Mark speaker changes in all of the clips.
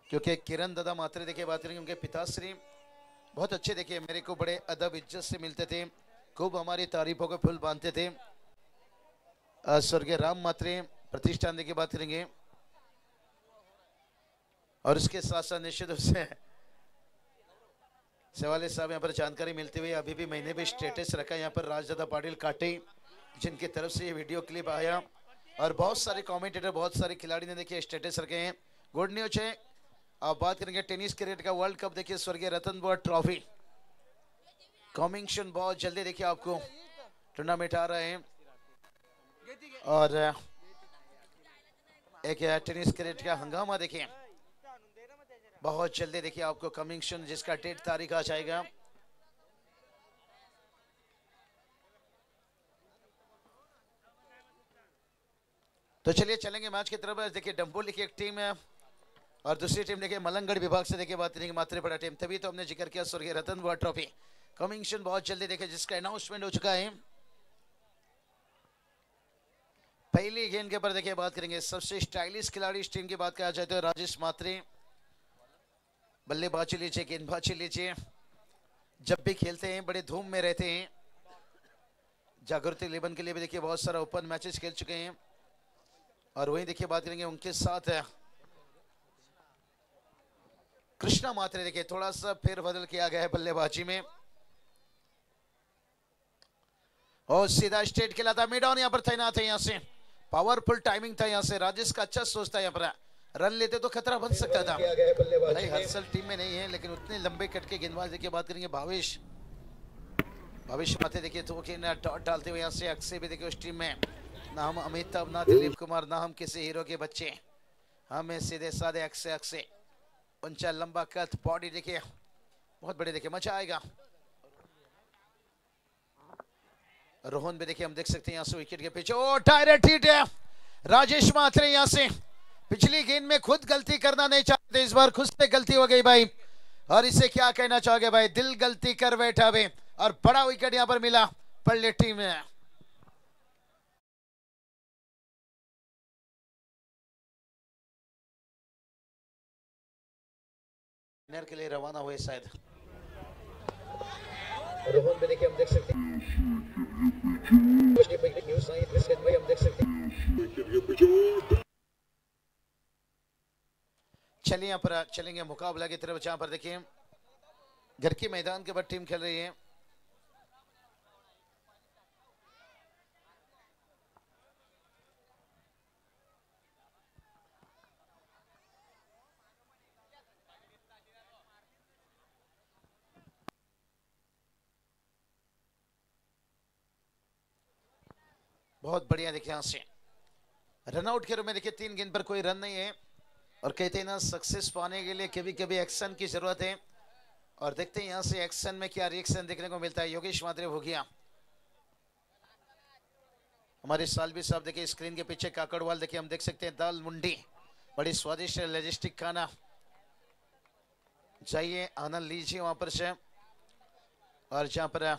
Speaker 1: क्योंकि किरण दादा मात्रे देखिए बात करेंगे, उनके पिताश्री बहुत अच्छे देखिए, मेरे को बड़े अदब इज्जत से मिलते थे, खूब हमारी तारीफों को फूल बांधते थे। स्वर्गीय राम मात्रे प्रतिष्ठान देखिए बात करेंगे, और इसके साथ साथ निश्चित रूप से सेवाले साहब यहाँ पर जानकारी मिलती हुई, अभी भी मैंने भी स्टेटस रखा यहाँ पर राजदादा पाटिल काटे, जिनकी तरफ से ये वीडियो क्लिप आया, और बहुत सारे कमेंटेटर बहुत सारे खिलाड़ी ने देखिए स्टेटस रखे हैं। गुड न्यूज है। आप बात करेंगे टेनिस क्रिकेट का वर्ल्ड कप देखिए, स्वर्गीय रतन बुआ ट्रॉफी कमिंग सून, बहुत जल्दी देखिए आपको टूर्नामेंट आ रहे हैं, और एक टेनिस क्रिकेट का हंगामा देखिए बहुत जल्दी देखिए आपको कमिंग सून, जिसका डेट तारीख आ जाएगा। तो चलिए चलेंगे मैच की तरफ। देखिए डंबोली की एक टीम है और दूसरी टीम देखिए मलंगगढ़ विभाग से देखिए बात करेंगे मात्रेपड़ा टीम, तभी तो हमने जिक्र किया स्वर्गीय रतन बुआ ट्रॉफी कमिंग सून बहुत जल्दी देखिए, जिसका अनाउंसमेंट हो चुका है। पहली गेंद के ऊपर देखिए बात करेंगे, सबसे स्टाइलिश खिलाड़ी इस टीम की बात कहा जाए तो राजेश मात्रे, बल्लेबाजी लीजिए गेंदबाजी लीजिए, जब भी खेलते हैं बड़े धूम में रहते हैं। जागृति 11 के लिए भी देखिए बहुत सारा ओपन मैचेस खेल चुके हैं, और वही देखिए बात करेंगे उनके साथ कृष्णा मात्रे, देखिए थोड़ा सा फेरबदल किया गया है बल्लेबाजी में, और सीधा स्ट्रेट खेला था, मिड ऑन यहाँ पर तैनात है, यहाँ से पावरफुल टाइमिंग था, यहाँ से राजेश का अच्छा सोच था, यहाँ पर रन लेते तो खतरा बन सकता था। भाई हर्षल टीम में नहीं है, लेकिन उतने लंबे कट के गेंदबाज देखिए बात करेंगे भावेश माथे देखिए, तो डॉट डालते हुए यहाँ से अक्षय भी देखिए उस टीम में, ना हम अमिताभ ना दिलीप कुमार ना हम किसी हीरो के बच्चे, हमें सीधे साधे अक्षय ऊंचा लंबा कद बॉडी देखिए बहुत बड़े, देखिए मजा आएगा। रोहन भी देखिए हम देख सकते हैं यहाँ से विकेट के पीछे, ओ डायरेक्ट हिट है राजेश मात्रे, यहाँ से पिछली गेंद में खुद गलती करना नहीं चाहते, इस बार खुद से गलती हो गई भाई, और इसे क्या कहना चाहोगे भाई, दिल गलती कर बैठा भाई, और बड़ा विकेट यहाँ पर मिला पल्ले टीम में। के लिए रवाना हुए शायद रोहन भी देखिए हम देख सकते हैं, चलिए यहाँ पर चलेंगे मुकाबला की तरफ, जहां पर देखिए घर के मैदान के ऊपर टीम खेल रही है। बहुत बढ़िया देखिए, यहाँ से रनआउट के रूप में देखिए 3 गेंद पर कोई रन नहीं है, और कहते हैं ना सक्सेस पाने के लिए कभी कभी एक्शन की जरूरत है, और देखते हैं यहाँ से एक्शन में क्या रिएक्शन देखने को मिलता है। योगेश मात्रे हो गया, हमारे सालवी साहब देखिए स्क्रीन के पीछे, काकड़वाल देखिए हम देख सकते हैं, दाल मुंडी बड़ी स्वादिष्ट लॉजिस्टिक खाना, जाइए आनंद लीजिए वहां पर से, और जहां पर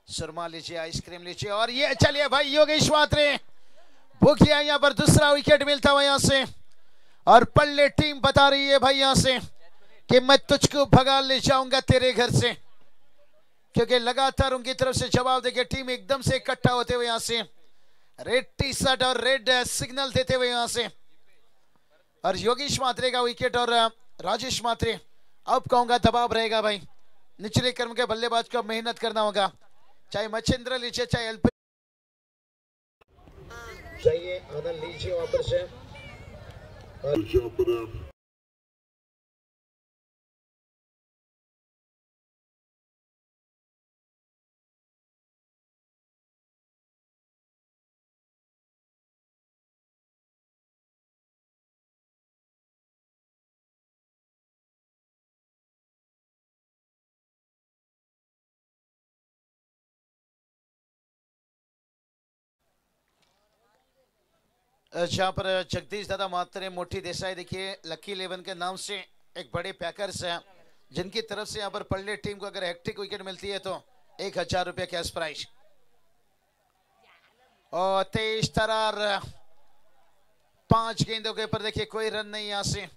Speaker 1: सुरमा लीजिए आइसक्रीम लीजिए, और ये चलिए भाई योगेश मात्रे भूखिया, यहाँ पर दूसरा विकेट मिलता हुआ यहाँ से, और पल्ले टीम बता रही है भाई यहाँ से कि मैं तुझको भगा ले जाऊंगा तेरे घर से, क्योंकि लगातार उनकी तरफ से जवाब देके टीम एकदम से इकट्ठा होते हुए यहाँ से रेड टी शर्ट और रेड सिग्नल देते हुए यहाँ से, और योगेश मात्रे का विकेट, और राजेश मात्रे अब कहूंगा दबाव रहेगा भाई, निचले क्रम के बल्लेबाज को मेहनत करना होगा, चाहे मच्छिंद्र लीजिए चाहे एलपी चाहिए, आनंद लीजिए वहां पर से, जहां पर जगदीश दादा मात्रे मोटी देसाई देखिए लकी 11 के नाम से एक बड़े पैकर्स हैं, जिनकी तरफ से यहाँ पर पल्ले टीम को अगर हैट्रिक विकेट मिलती है तो 1000 रुपया कैश प्राइज, और तेज तरार 5 गेंदों के ऊपर देखिए कोई रन नहीं यहाँ से,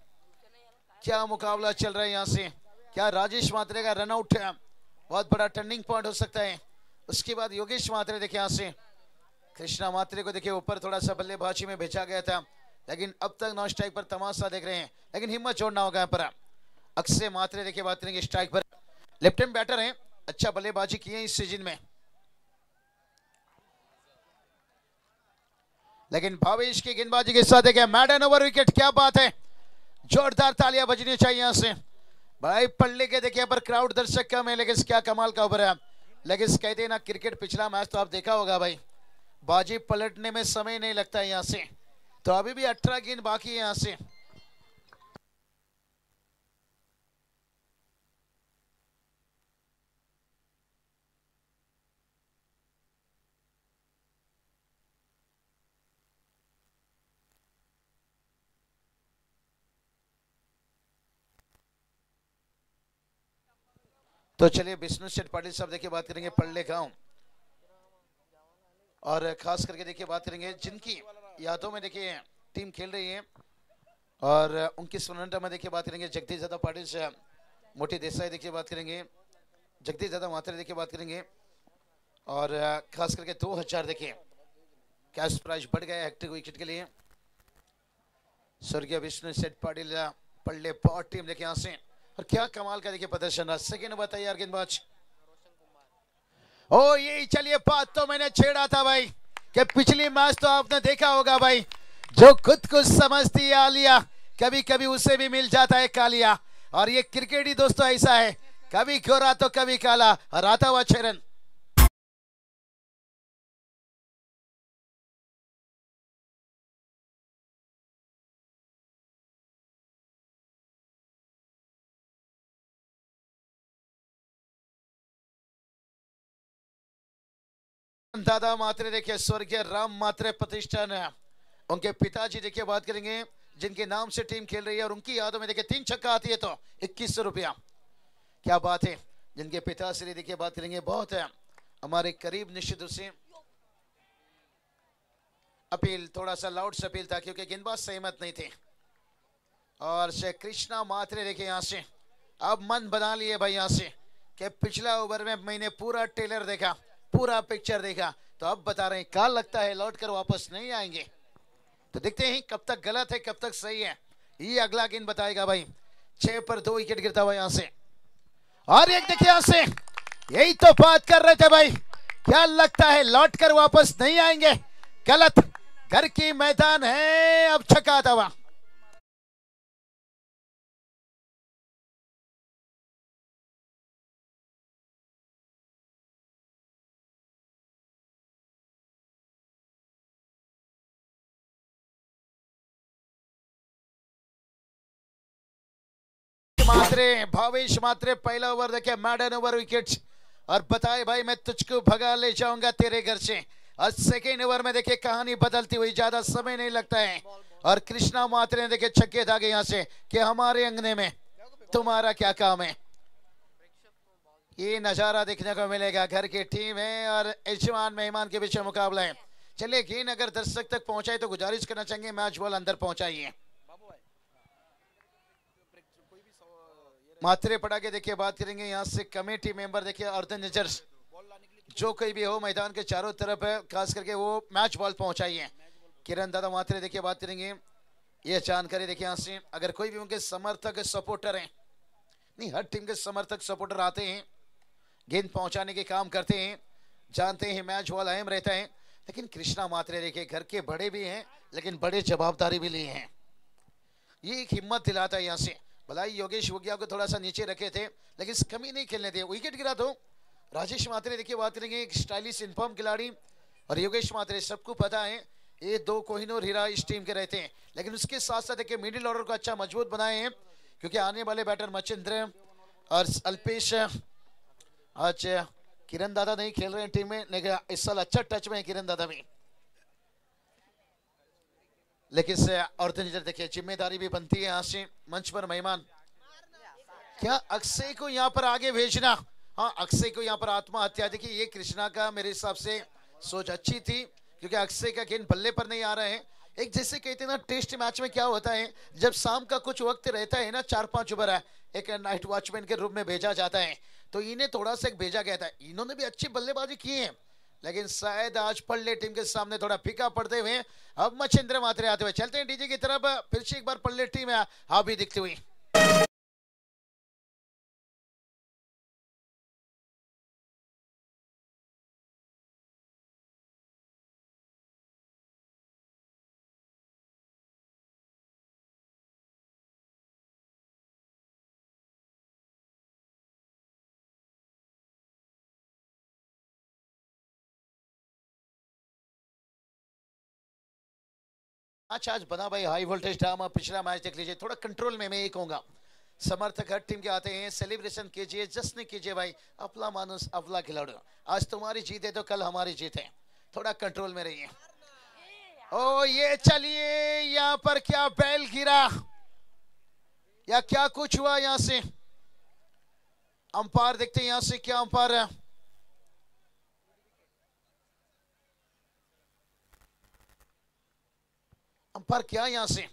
Speaker 1: क्या मुकाबला चल रहा है यहाँ से। क्या राजेश मात्रे का रन आउट बहुत बड़ा टर्निंग पॉइंट हो सकता है। उसके बाद योगेश मात्रे देखिए यहाँ से कृष्णा मात्रे को देखिए ऊपर थोड़ा सा बल्लेबाजी में भेजा गया था, लेकिन अब तक नॉन स्ट्राइक पर तमाशा देख रहे हैं, लेकिन हिम्मत छोड़ना होगा यहाँ पर। अक्षय मात्रे देखिए बात करेंगे स्ट्राइक पर, लेफ्ट हैंड बैटर हैं, अच्छा बल्लेबाजी की है इस सीजन में। लेकिन भावेश की गेंदबाजी के साथ देखिए मैडन ओवर विकेट, क्या बात है, जोरदार तालियां बजनी चाहिए यहाँ से भाई। पल्ले के देखिए पर क्राउड दर्शक कम है, लेकिन क्या कमाल का ओवर है। लेकिन कहते हैं ना क्रिकेट पिछला मैच तो आप देखा होगा भाई, बाजी पलटने में समय नहीं लगता है यहाँ से। तो अभी भी 18 गेंद बाकी है यहाँ से। तो चलिए विष्णु सेठ पाटिल साहब देखिए बात करेंगे पल्ले गांव, और खास करके देखिए बात करेंगे जिनकी यादों में देखिए टीम खेल रही है, और उनकी स्मरण में देखिए बात करेंगे जगदीश दादा पाटिल से, मोटी देसाई देखिए बात करेंगे, जगदीश दादा मात्रे देखिए बात करेंगे, और खास करके 2000 देखिए कैश प्राइज बढ़ गया हैट्रिक विकेट के लिए। स्वर्गीय विष्णु सेठ पाटिल पल्ले पावर टीम देखिए यहाँ से, और क्या कमाल का देखिए प्रदर्शन रहा। सेकेंड नंबर तैयार गेंदबाज, ओ ये चलिए बात तो मैंने छेड़ा था भाई कि पिछली मैच तो आपने देखा होगा भाई, जो खुद को समझती है आलिया कभी कभी उसे भी मिल जाता है कालिया, और ये क्रिकेट ही दोस्तों ऐसा है, कभी गोरा तो कभी काला, और आता हुआ 6 रन। दादा मात्रे देखिए स्वर्गीय राम मात्रे प्रतिष्ठान, उनके पिताजी देखिए बात करेंगे जिनके नाम से टीम खेल रही है, और उनकी यादों में देखिए 3 छक्का आती है तो 2100 रुपया, क्या बात है। जिनके पिता श्री देखिए बात करेंगे बहुत है हमारे करीब, निश्चित रूप से अपील थोड़ा सा लाउड से अपील था क्योंकि गेंदबाज सहमत नहीं थे। और से कृष्णा मात्रे देखिए यहाँ से अब मन बना लिए भाई यहाँ से कि पिछला ओवर में मैंने पूरा टेलर देखा, पूरा पिक्चर देखा, तो अब बता रहे हैं काल लगता है लौट कर वापस नहीं आएंगे। तो देखते हैं कब तक गलत है कब तक सही है, ये अगला गेंद बताएगा भाई। 6 पर 2 विकेट गिरता हुआ यहाँ से, और एक देखिए यहाँ से, यही तो बात कर रहे थे भाई, क्या लगता है लौट कर वापस नहीं आएंगे, गलत, घर की मैदान है, अब छक्का आता हुआ। मात्रे भावेश मात्रे पहला ओवर देखे मैडन ओवर विकेट, और बताए भाई मैं तुझको भगा ले जाऊंगा तेरे घर से। और सेकेंड ओवर में देखिए कहानी बदलती हुई, ज्यादा समय नहीं लगता है, और कृष्णा मात्रे ने देखे छक्के दागे यहाँ से कि हमारे अंगने में तुम्हारा क्या काम है। ये नजारा देखने को मिलेगा, घर की टीम है और यजमान मेहमान के बीच मुकाबला है। चलिए गेंद अगर दर्शक तक पहुंचाए तो गुजारिश करना चाहेंगे मैच बॉल अंदर पहुंचाइए। मात्रे पड़ा के देखिए बात करेंगे यहाँ से कमेटी मेंबर देखिए ऑर्गेनाइजर्स जो कोई भी हो मैदान के चारों तरफ है, खास करके वो मैच बॉल पहुंचाइए। किरण दादा मात्रे देखिए बात करेंगे, ये जानकारी देखिए यहाँ से, अगर कोई भी उनके समर्थक सपोर्टर हैं, नहीं हर टीम के समर्थक सपोर्टर आते हैं गेंद पहुंचाने के काम करते हैं, जानते हैं मैच बॉल अहम रहता है, लेकिन कृष्णा मात्रे देखिए घर के बड़े भी हैं लेकिन बड़े जवाबदारी भी लिए हैं, ये एक हिम्मत दिलाता है यहाँ से। भलाई योगेश वोगिया को थोड़ा सा नीचे रखे थे लेकिन कमी नहीं खेलने दिए, विकेट गिरा तो राजेश मात्रे देखिए बात करेंगे एक स्टाइलिश इनफॉर्म खिलाड़ी, और योगेश मात्रे सबको पता है ये 2 कोहिनूर हीरा इस टीम के रहते हैं, लेकिन उसके साथ साथ देखिए मिडिल ऑर्डर को अच्छा मजबूत बनाए हैं क्योंकि आने वाले बैटर मचिंद्र और अल्पेश, आज किरण दादा नहीं खेल रहे हैं टीम में, लेकिन इस साल अच्छा टच में है किरण दादा भी, लेकिन ऑर्गेनाइजर देखिए जिम्मेदारी भी बनती है यहाँ से मंच पर मेहमान। क्या अक्षय को यहाँ पर आगे भेजना, हाँ अक्षय को यहाँ पर आत्महत्या, देखिए ये कृष्णा का मेरे हिसाब से सोच अच्छी थी क्योंकि अक्षय का गेंद बल्ले पर नहीं आ रहे हैं, एक जैसे कहते हैं ना टेस्ट मैच में क्या होता है, जब शाम का कुछ वक्त रहता है ना, 4-5 ओवर है, एक नाइट वॉचमैन के रूप में भेजा जाता है, तो इन्हें थोड़ा सा भेजा गया था। इन्होंने भी अच्छी बल्लेबाजी की है, लेकिन शायद आज पल्ले टीम के सामने थोड़ा फीका पड़ते हुए अब मच्छिंद्र मात्रे आते हुए चलते हैं डीजे की तरफ। फिर से एक बार पल्ले टीम है आप भी दिखती हुई। अच्छा आज बना भाई हाई वोल्टेज ड्रामा। पिछला मैच देख लीजिए, थोड़ा कंट्रोल में मैं ये कहूंगा। समर्थक हर टीम के आते हैं, सेलिब्रेशन कीजिए, जश्न कीजिए भाई। अपला मानुस अवला खिलाड़ू, आज तुम्हारी जीत है तो कल हमारी जीत है, थोड़ा कंट्रोल में रहिए। ओ ये चलिए, यहाँ पर क्या बैल गिरा या क्या कुछ हुआ, यहां से अंपायर देखते हैं, यहां से क्या अंपायर है। अंपायर क्या यहां से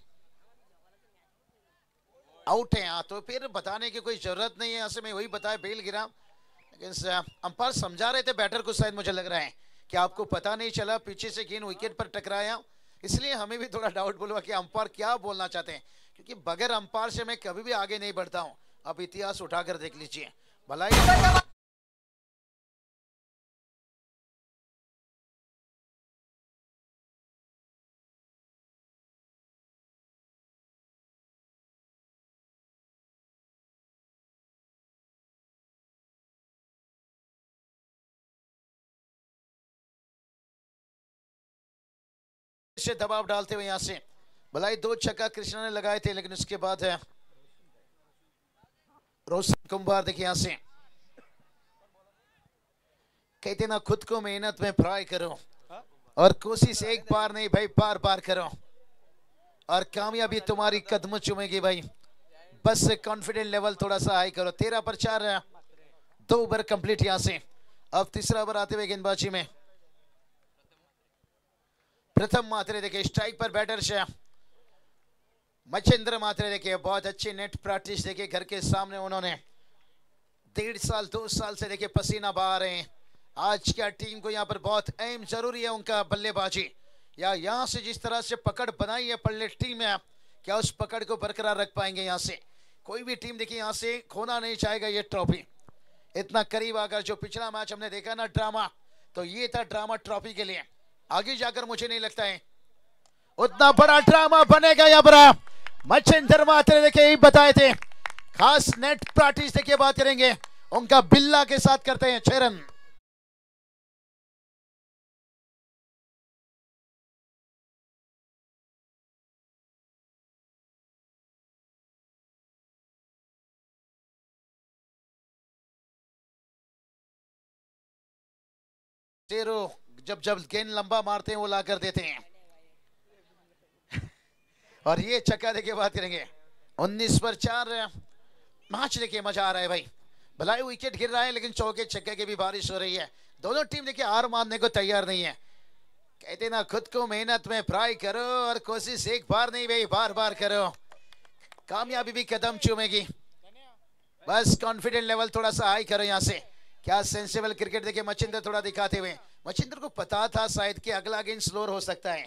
Speaker 1: आउट है, यहाँ तो फिर बताने की कोई जरूरत नहीं है। यहाँ से मैं वही बताया बेल गिरा, लेकिन अंपायर समझा रहे थे बैटर को, शायद मुझे लग रहा है कि आपको पता नहीं चला, पीछे से गेंद विकेट पर टकराया, इसलिए हमें भी थोड़ा डाउट बोलूंगा कि अंपायर क्या बोलना चाहते हैं, क्योंकि बगैर अंपायर से मैं कभी भी आगे नहीं बढ़ता हूं। अब इतिहास उठाकर देख लीजिए भलाई। से दबाव डालते हुए यहां से भलाई 2 छक्का कृष्णा ने लगाए थे, लेकिन उसके बाद है रोशन कुंभार। देखिए यहां से कहते ना खुद को मेहनत में फ्राई करो और कोशिश एक बार नहीं भाई बार बार करो और कामयाबी तुम्हारी कदम चूमेगी भाई। बस कॉन्फिडेंट लेवल थोड़ा सा हाई करो। 13 पर 4 है, 2 ओवर कंप्लीट यहां से। अब तीसरा ओवर आते हुए गेंदबाजी में प्रथम मात्रे देखिए स्ट्राइक पर बैटर से मच्छिंद्र मात्रे देखिए बहुत अच्छी नेट प्रैक्टिस देखिए घर के सामने उन्होंने 1.5 साल 2 साल से देखिए पसीना बहा रहे हैं। आज क्या टीम को यहाँ पर बहुत अहम जरूरी है उनका बल्लेबाजी, या यहाँ से जिस तरह से पकड़ बनाई है पल्ले टीम है, क्या उस पकड़ को बरकरार रख पाएंगे। यहाँ से कोई भी टीम देखिए यहाँ से खोना नहीं चाहेगा ये ट्रॉफी। इतना करीब आकर जो पिछला मैच हमने देखा ना ड्रामा, तो ये था ड्रामा ट्रॉफी के लिए। आगे जाकर मुझे नहीं लगता है उतना बड़ा ड्रामा बनेगा यहाँ पर। मच्छिंद्र मात्रे देखिए यही बताए थे, खास नेट प्रैक्टिस देखिए बात करेंगे उनका बिल्ला के साथ करते हैं 6 रन। जब जब गेंद लंबा मारते हैं वो ला कर देते हैं। और ये छक्का देखिए बात करेंगे 19 पर 4। मैच देखिए मजा आ रहा है भाई। भलाई विकेट गिर रहा है लेकिन चौके छक्के की भी बारिश हो रही है। दोनों टीम देखिए हार मानने को तैयार नहीं है। कहते ना खुद को मेहनत में फ्राई करो और कोशिश एक बार नहीं भाई बार बार करो, कामयाबी भी कदम चूमेगी। बस कॉन्फिडेंट लेवल थोड़ा सा हाई करो। यहाँ से क्या सेंसिबल क्रिकेट देखिए मच्छिंद्र थोड़ा दिखाते हुए। मच्छिंद्र को पता था शायद कि अगला गेंद स्लोर हो सकता है।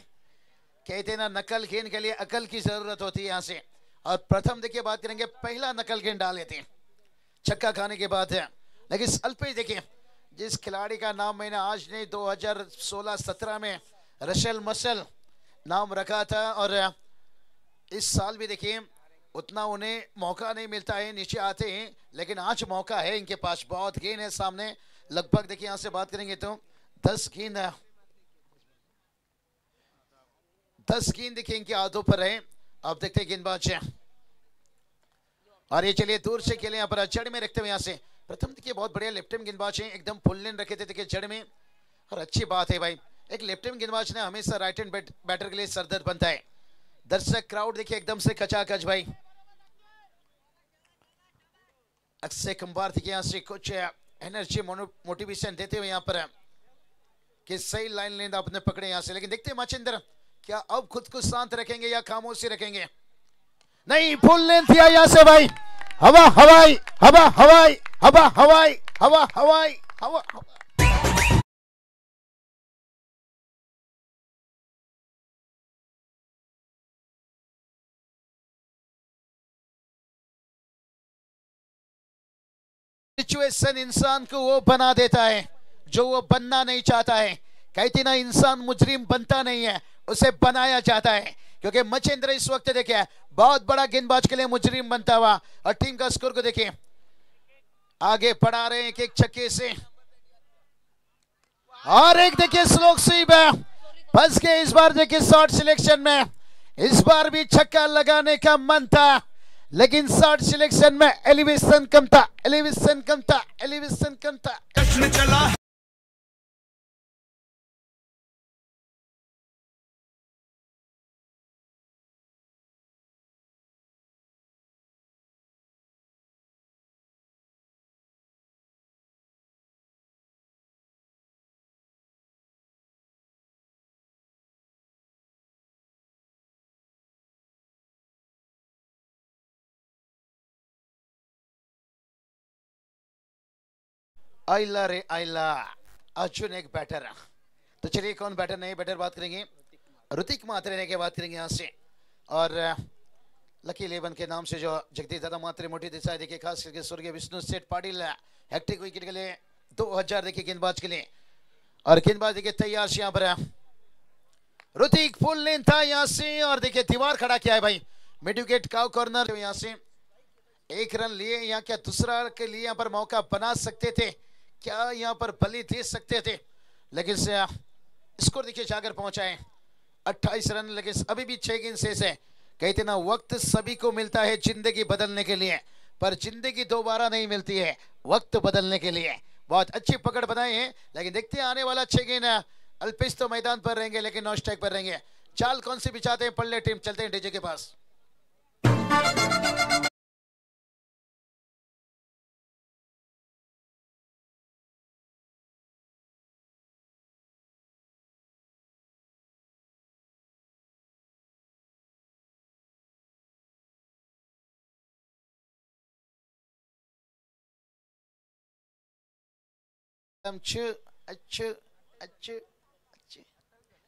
Speaker 1: कहते ना नकल गेंद के लिए अकल की जरूरत होती है यहाँ से। और प्रथम देखिए बात करेंगे पहला नकल गेंद डाले थे छक्का खाने के बाद है, लेकिन अल्पेश देखिए जिस खिलाड़ी का नाम मैंने आज नहीं 2016-17 में रशल मसल नाम रखा था, और इस साल भी देखिए उतना उन्हें मौका नहीं मिलता है, नीचे आते हैं, लेकिन आज मौका है इनके पास। बहुत गेंद है सामने, लगभग देखिए यहां से बात करेंगे तो 10 गेंद है, 10 गेंद देखिए इनके हाथों पर है। अब देखते हैं गेंदबाज है और ये चलिए दूर से खेले यहाँ पर जड़ में रखते हुए। यहाँ से प्रथम देखिए बहुत बढ़िया लेफ्ट हैंड गेंदबाज है, एकदम फुल लेन रखे थे देखिए जड़ में। और अच्छी बात है भाई एक लेफ्ट हैंड गेंदबाज ने हमेशा राइट हैंड बैटर के लिए सरदर्द बनता है। दर्शक क्राउड देखिए एकदम से खचाखच भाई। अक्षय कुंभार देखिए यहाँ से कुछ एनर्जी मोटिवेशन देते हुए यहाँ पर कि सही लाइन लेंथ आपने पकड़े यहाँ से। लेकिन देखते हैं मच्छिंद्र क्या अब खुद को शांत रखेंगे या खामोशी रखेंगे? नहीं, फुल लेंथ दिया यहां से भाई। हवा हवाई, हवा हवाई, हवा हवाई, हवा हवाई, हवा सिचुएशन इंसान को वो बना देता है जो वो बनना नहीं चाहता है। कहती ना, इंसान मुजरिम बनता नहीं है, उसे बनाया जाता है। क्योंकि मचेंद्र इस वक्त देखिए बहुत बड़ा गेंदबाज के लिए मुजरिम बनता हुआ। और टीम का स्कोर को देखिए, आगे बढ़ा रहे हैं एक छक्के से। और एक देखिए स्लोक स्वीप है, फंस के इस बार देखिए शॉर्ट सिलेक्शन में। इस बार भी छक्का लगाने का मन था, लेकिन शॉर्ट सिलेक्शन में एलिवेशन कम था, एलिवेशन कम था, एलिवेशन कम था। चला आइला रे आइला, अर्जुन एक बैटर। तो चलिए कौन बैटर नहीं बैटर बात करेंगे, ऋतिक मात्रे की बात करेंगे यहाँ से। और लकी 11 के नाम से जो जगदीश दादा मात्रे मोटी दिशा देखिए, खास करके स्वर्गीय विष्णु सेठ पाटिल हैट्रिक विकेट के लिए 2000 देखिए गेंदबाज के लिए। और गेंदबाज देखिए तैयार से यहाँ पर ऋतिक फुल लेन था यहाँ से। और देखिए दीवार खड़ा किया है भाई, मिड विकेट काउ कॉर्नर। यहाँ से एक रन लिए, यहाँ क्या दूसरा के लिए यहाँ पर मौका बना सकते थे, क्या यहाँ पर बलि दे सकते थे, लेकिन स्कोर देखिए जाकर पहुंचा है 28 रन। लेकिन अभी भी 6 गेंद शेष है। कहते ना, वक्त सभी को मिलता है जिंदगी बदलने के लिए, पर जिंदगी दोबारा नहीं मिलती है वक्त बदलने के लिए। बहुत अच्छी पकड़ बनाए हैं, लेकिन देखते हैं आने वाला 6 गेंद। अल्पेश तो मैदान पर रहेंगे, लेकिन नॉन स्ट्राइक पर रहेंगे। चाल कौन सी बिछाते हैं पल्ले टीम, चलते हैं डीजे के पास।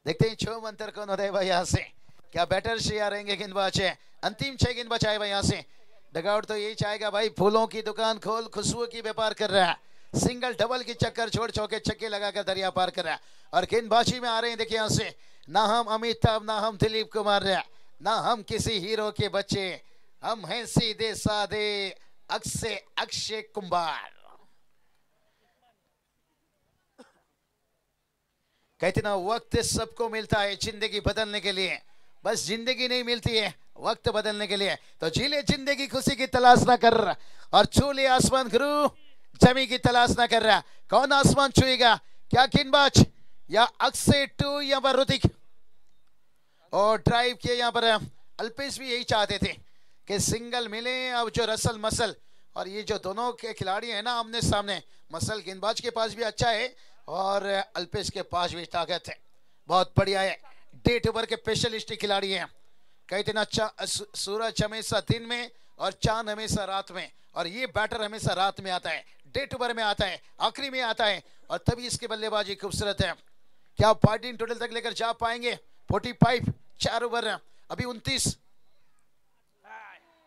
Speaker 1: देखते हैं छो मंत्र कौन होता है भाई यहाँ से, क्या बैटर से आ रहेंगे गेंदबाज है। अंतिम 6 गेंदबाज आए भाई यहाँ से। डगआउट तो यही चाहेगा भाई, फूलों की दुकान खोल, खुशबू की व्यापार कर रहा है। सिंगल डबल की चक्कर छोड़ चौके छक्के लगाकर दरिया पार कर रहा है। और गेंदबाजी में आ रहे हैं देखिए यहाँ से, ना हम अमिताभ, ना हम दिलीप कुमार, ना हम किसी हीरो के बच्चे, हम हैं सीधे साधे अक्षय कुमार। कहते ना, वक्त सबको मिलता है जिंदगी बदलने के लिए, बस जिंदगी नहीं मिलती है वक्त बदलने के लिए। तो जीले जिंदगी, खुशी की तलाश ना कर रहा, और छू ले आसमान गुरु, जमी की तलाश ना कर रहा। कौन आसमान छुएगा, क्या गेंदबाज या अक्षय टू या पर ऋतिक? और ड्राइव किए यहाँ पर अल्पेश भी यही चाहते थे कि सिंगल मिले। अब जो रसल मसल, और ये जो दोनों के खिलाड़ी हैं ना आमने सामने, मसल गेंदबाज के पास भी अच्छा है और अल्पेश के पास भी ताकत है, बहुत बढ़िया है। डेट ओवर के स्पेशलिस्ट खिलाड़ी हैं। कहते ना, सूरज हमेशा दिन में और चांद हमेशा रात में, और ये बैटर हमेशा रात में आता है, डेट ओवर में आता है, आखिरी में आता है, और तभी इसकी बल्लेबाजी खूबसूरत है। क्या पार्टी टोटल तक लेकर जा पाएंगे? 45 4 ओवर, अभी 29।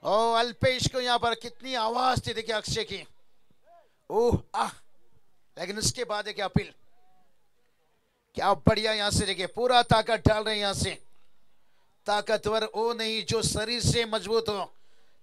Speaker 1: ओ अल्पेश को यहाँ पर कितनी आवाज थी देखिए अक्षय की, ओह आह, लेकिन उसके बाद एक अपील, क्या बढ़िया यहाँ से देखिए पूरा ताकत डाल रहे हैं यहाँ से। ताकतवर वो नहीं जो शरीर से मजबूत हो,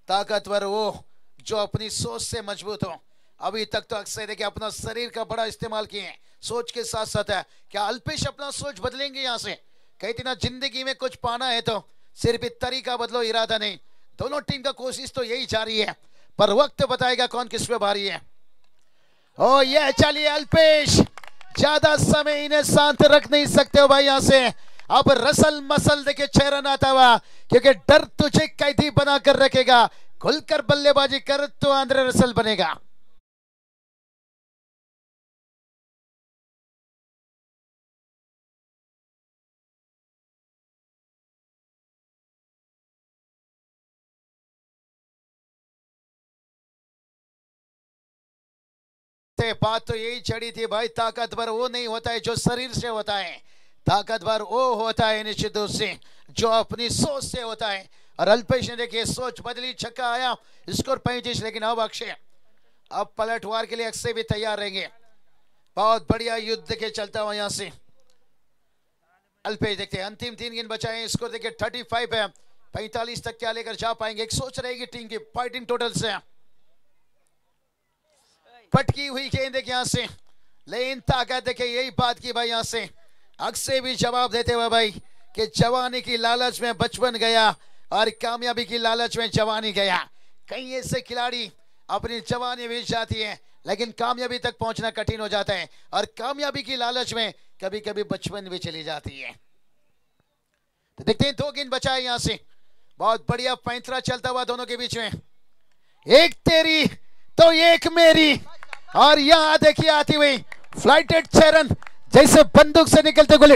Speaker 1: ताकतवर वो जो अपनी सोच से मजबूत हो। अभी तक तो अक्सर देखिए अपना शरीर का बड़ा इस्तेमाल किए हैं, सोच के साथ साथ है। क्या अल्पेश अपना सोच बदलेंगे यहाँ से? कहती ना, जिंदगी में कुछ पाना है तो सिर्फ तरीका बदलो, इरादा नहीं। दोनों टीम का कोशिश तो यही जारी है, पर वक्त बताएगा कौन किस पे भारी है। ओ ये चलिए अल्पेश, ज्यादा समय इन्हें शांत रख नहीं सकते हो भाई यहाँ से। अब रसल मसल देखे 6 रन आता हुआ, क्योंकि डर तुझे कैदी बना कर रखेगा, खुलकर बल्लेबाजी कर तो आंद्रे रसल बनेगा। देखते हैं, बात तो यही चढ़ी थी भाई, ताकतवर वो नहीं होता है जो शरीर से होता है, ताकतवर वो होता है निश्चित रूप से जो अपनी सोच से होता है। और अल्पेश ने देखिए सोच बदली, छक्का आया, स्कोर 35। लेकिन अब अक्षय, अब पलटवार के लिए अक्षय भी तैयार रहेंगे। बहुत बढ़िया युद्ध देखिए चलता हुआ यहां से। अल्पेश देखते हैं अंतिम 3 गेंद बचाए, स्कोर देखिए 35 है। 45 तक क्या लेकर जा पाएंगे, एक सोच रहेगी टीम की फाइटिंग टोटल से। पटकी हुई गेंद देखिए यहां से, लेकिन ताकत देखिए यही बात की भाई यहां से अक्षय भी जवाब देते हुए भाई कि जवानी की लालच में बचपन गया और कामयाबी की लालच में जवानी गया। कई ऐसे खिलाड़ी अपनी जवानी बीत जाती है लेकिन कामयाबी तक पहुंचना कठिन हो जाता है, और कामयाबी की लालच में कभी कभी बचपन भी चली जाती है। तो देखते हैं 2 गेंद बचाए यहां से, बहुत बढ़िया पैंतरा चलता हुआ दोनों के बीच में, एक तेरी तो एक मेरी। और यहां देखिए आती हुई फ्लाइटेड 6 रन, जैसे बंदूक से निकलते गोले।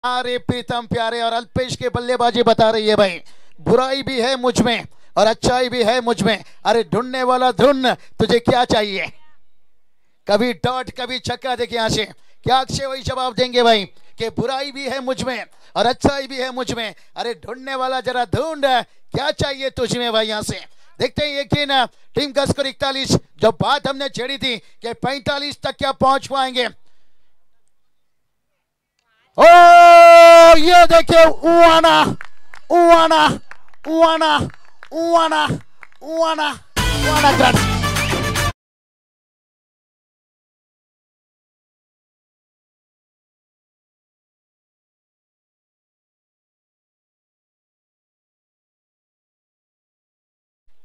Speaker 1: अरे प्रीतम प्यारे और अल्पेश के बल्लेबाजी बता रही है भाई, बुराई भी है मुझ में और अच्छाई भी है मुझ में। अरे ढूंढने वाला ढूंढ, तुझे क्या चाहिए, कभी डॉट कभी छक्का। देखिए यहां से क्या अक्षय वही जवाब देंगे भाई कि बुराई भी है मुझ में और अच्छाई भी है मुझ में। अरे ढूंढने वाला जरा ढूंढ, क्या चाहिए तुझ में भाई। यहां से देखते हैं यकीन टीम का स्कोर 41, जो बात हमने छेड़ी थी कि 45 तक क्या पहुंच पाएंगे। ओ ये देखिए उवाना उवाना उवाना उवाना उवाना उवाना।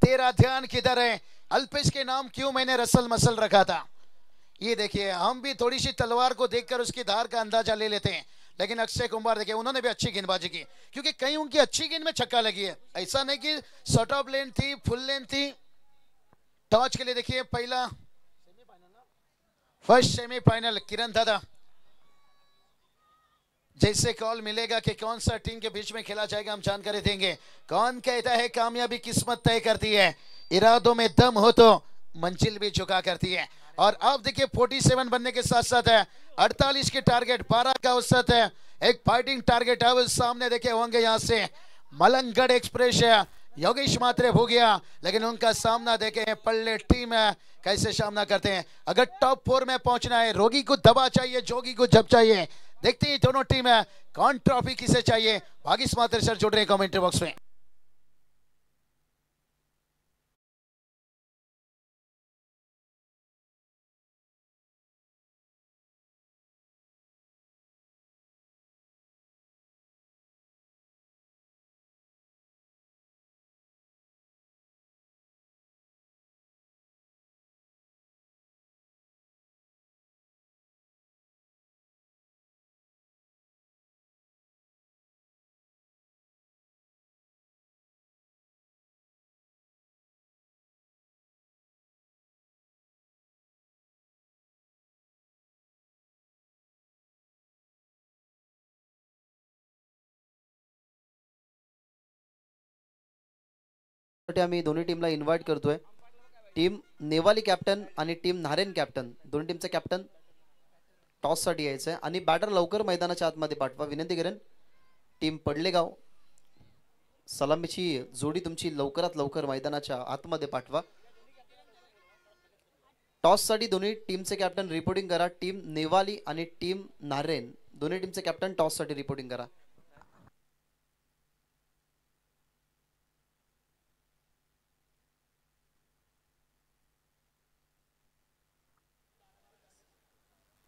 Speaker 1: 13 ध्यान किधर है, अल्पेश के नाम क्यों मैंने रसल मसल रखा था। ये देखिए हम भी थोड़ी सी तलवार को देखकर उसकी धार का अंदाजा ले लेते हैं, लेकिन अक्षय कुमार देखिए उन्होंने भी अच्छी गेंदबाजी की, क्योंकि कहीं उनकी अच्छी गेंद में छक्का लगी है। ऐसा नहीं कि शॉर्ट ऑफ लेन थी, फुल लेन थी। टॉस के लिए देखिए पहला फर्स्ट सेमीफाइनल किरण दादा, जैसे कॉल मिलेगा कि कौन सा टीम के बीच में खेला जाएगा हम जानकारी देंगे। कौन कहता है कामयाबी किस्मत तय करती है, इरादों में दम हो तो मंजिल भी झुका करती है। और अब देखिए 47 बनने के साथ साथ है 48 के टारगेट, 12 का औसत है, एक फाइटिंग टारगेट अब सामने देखे होंगे यहां से मलंगगढ़ एक्सप्रेस है, योगेश मात्रे हो गया, लेकिन उनका सामना देखे हैं पल्ले टीम है कैसे सामना करते हैं। अगर टॉप 4 में पहुंचना है, रोगी को दबा चाहिए, जोगी को जब चाहिए। देखते हैं दोनों टीम है कौन ट्रॉफी किसे चाहिए। भागीश मात्रे सर जुड़ रहे हैं कमेंट्री बॉक्स में।
Speaker 2: आम्ही दोन्ही टीमला इन्व्हाइट करतोय, टीम नेवाली कॅप्टन आणि टीम नारेन कॅप्टन, दोन्ही टीमचा कॅप्टन टॉस साठी यायचंय आणि बॅटर लवकर मैदानाच्या आतमध्ये पाठवा विनंती करेन। टीम पडलेगाव सलामीची जोडी तुमची लवकरात लवकर मैदानाच्या आतमध्ये पाठवा। टॉस साठी दोन्ही टीमचे कॅप्टन रिपोर्टिंग करा, टीम नेवाली आणि टीम नारेन दोन्ही टीमचे कॅप्टन टॉस साठी रिपोर्टिंग करा।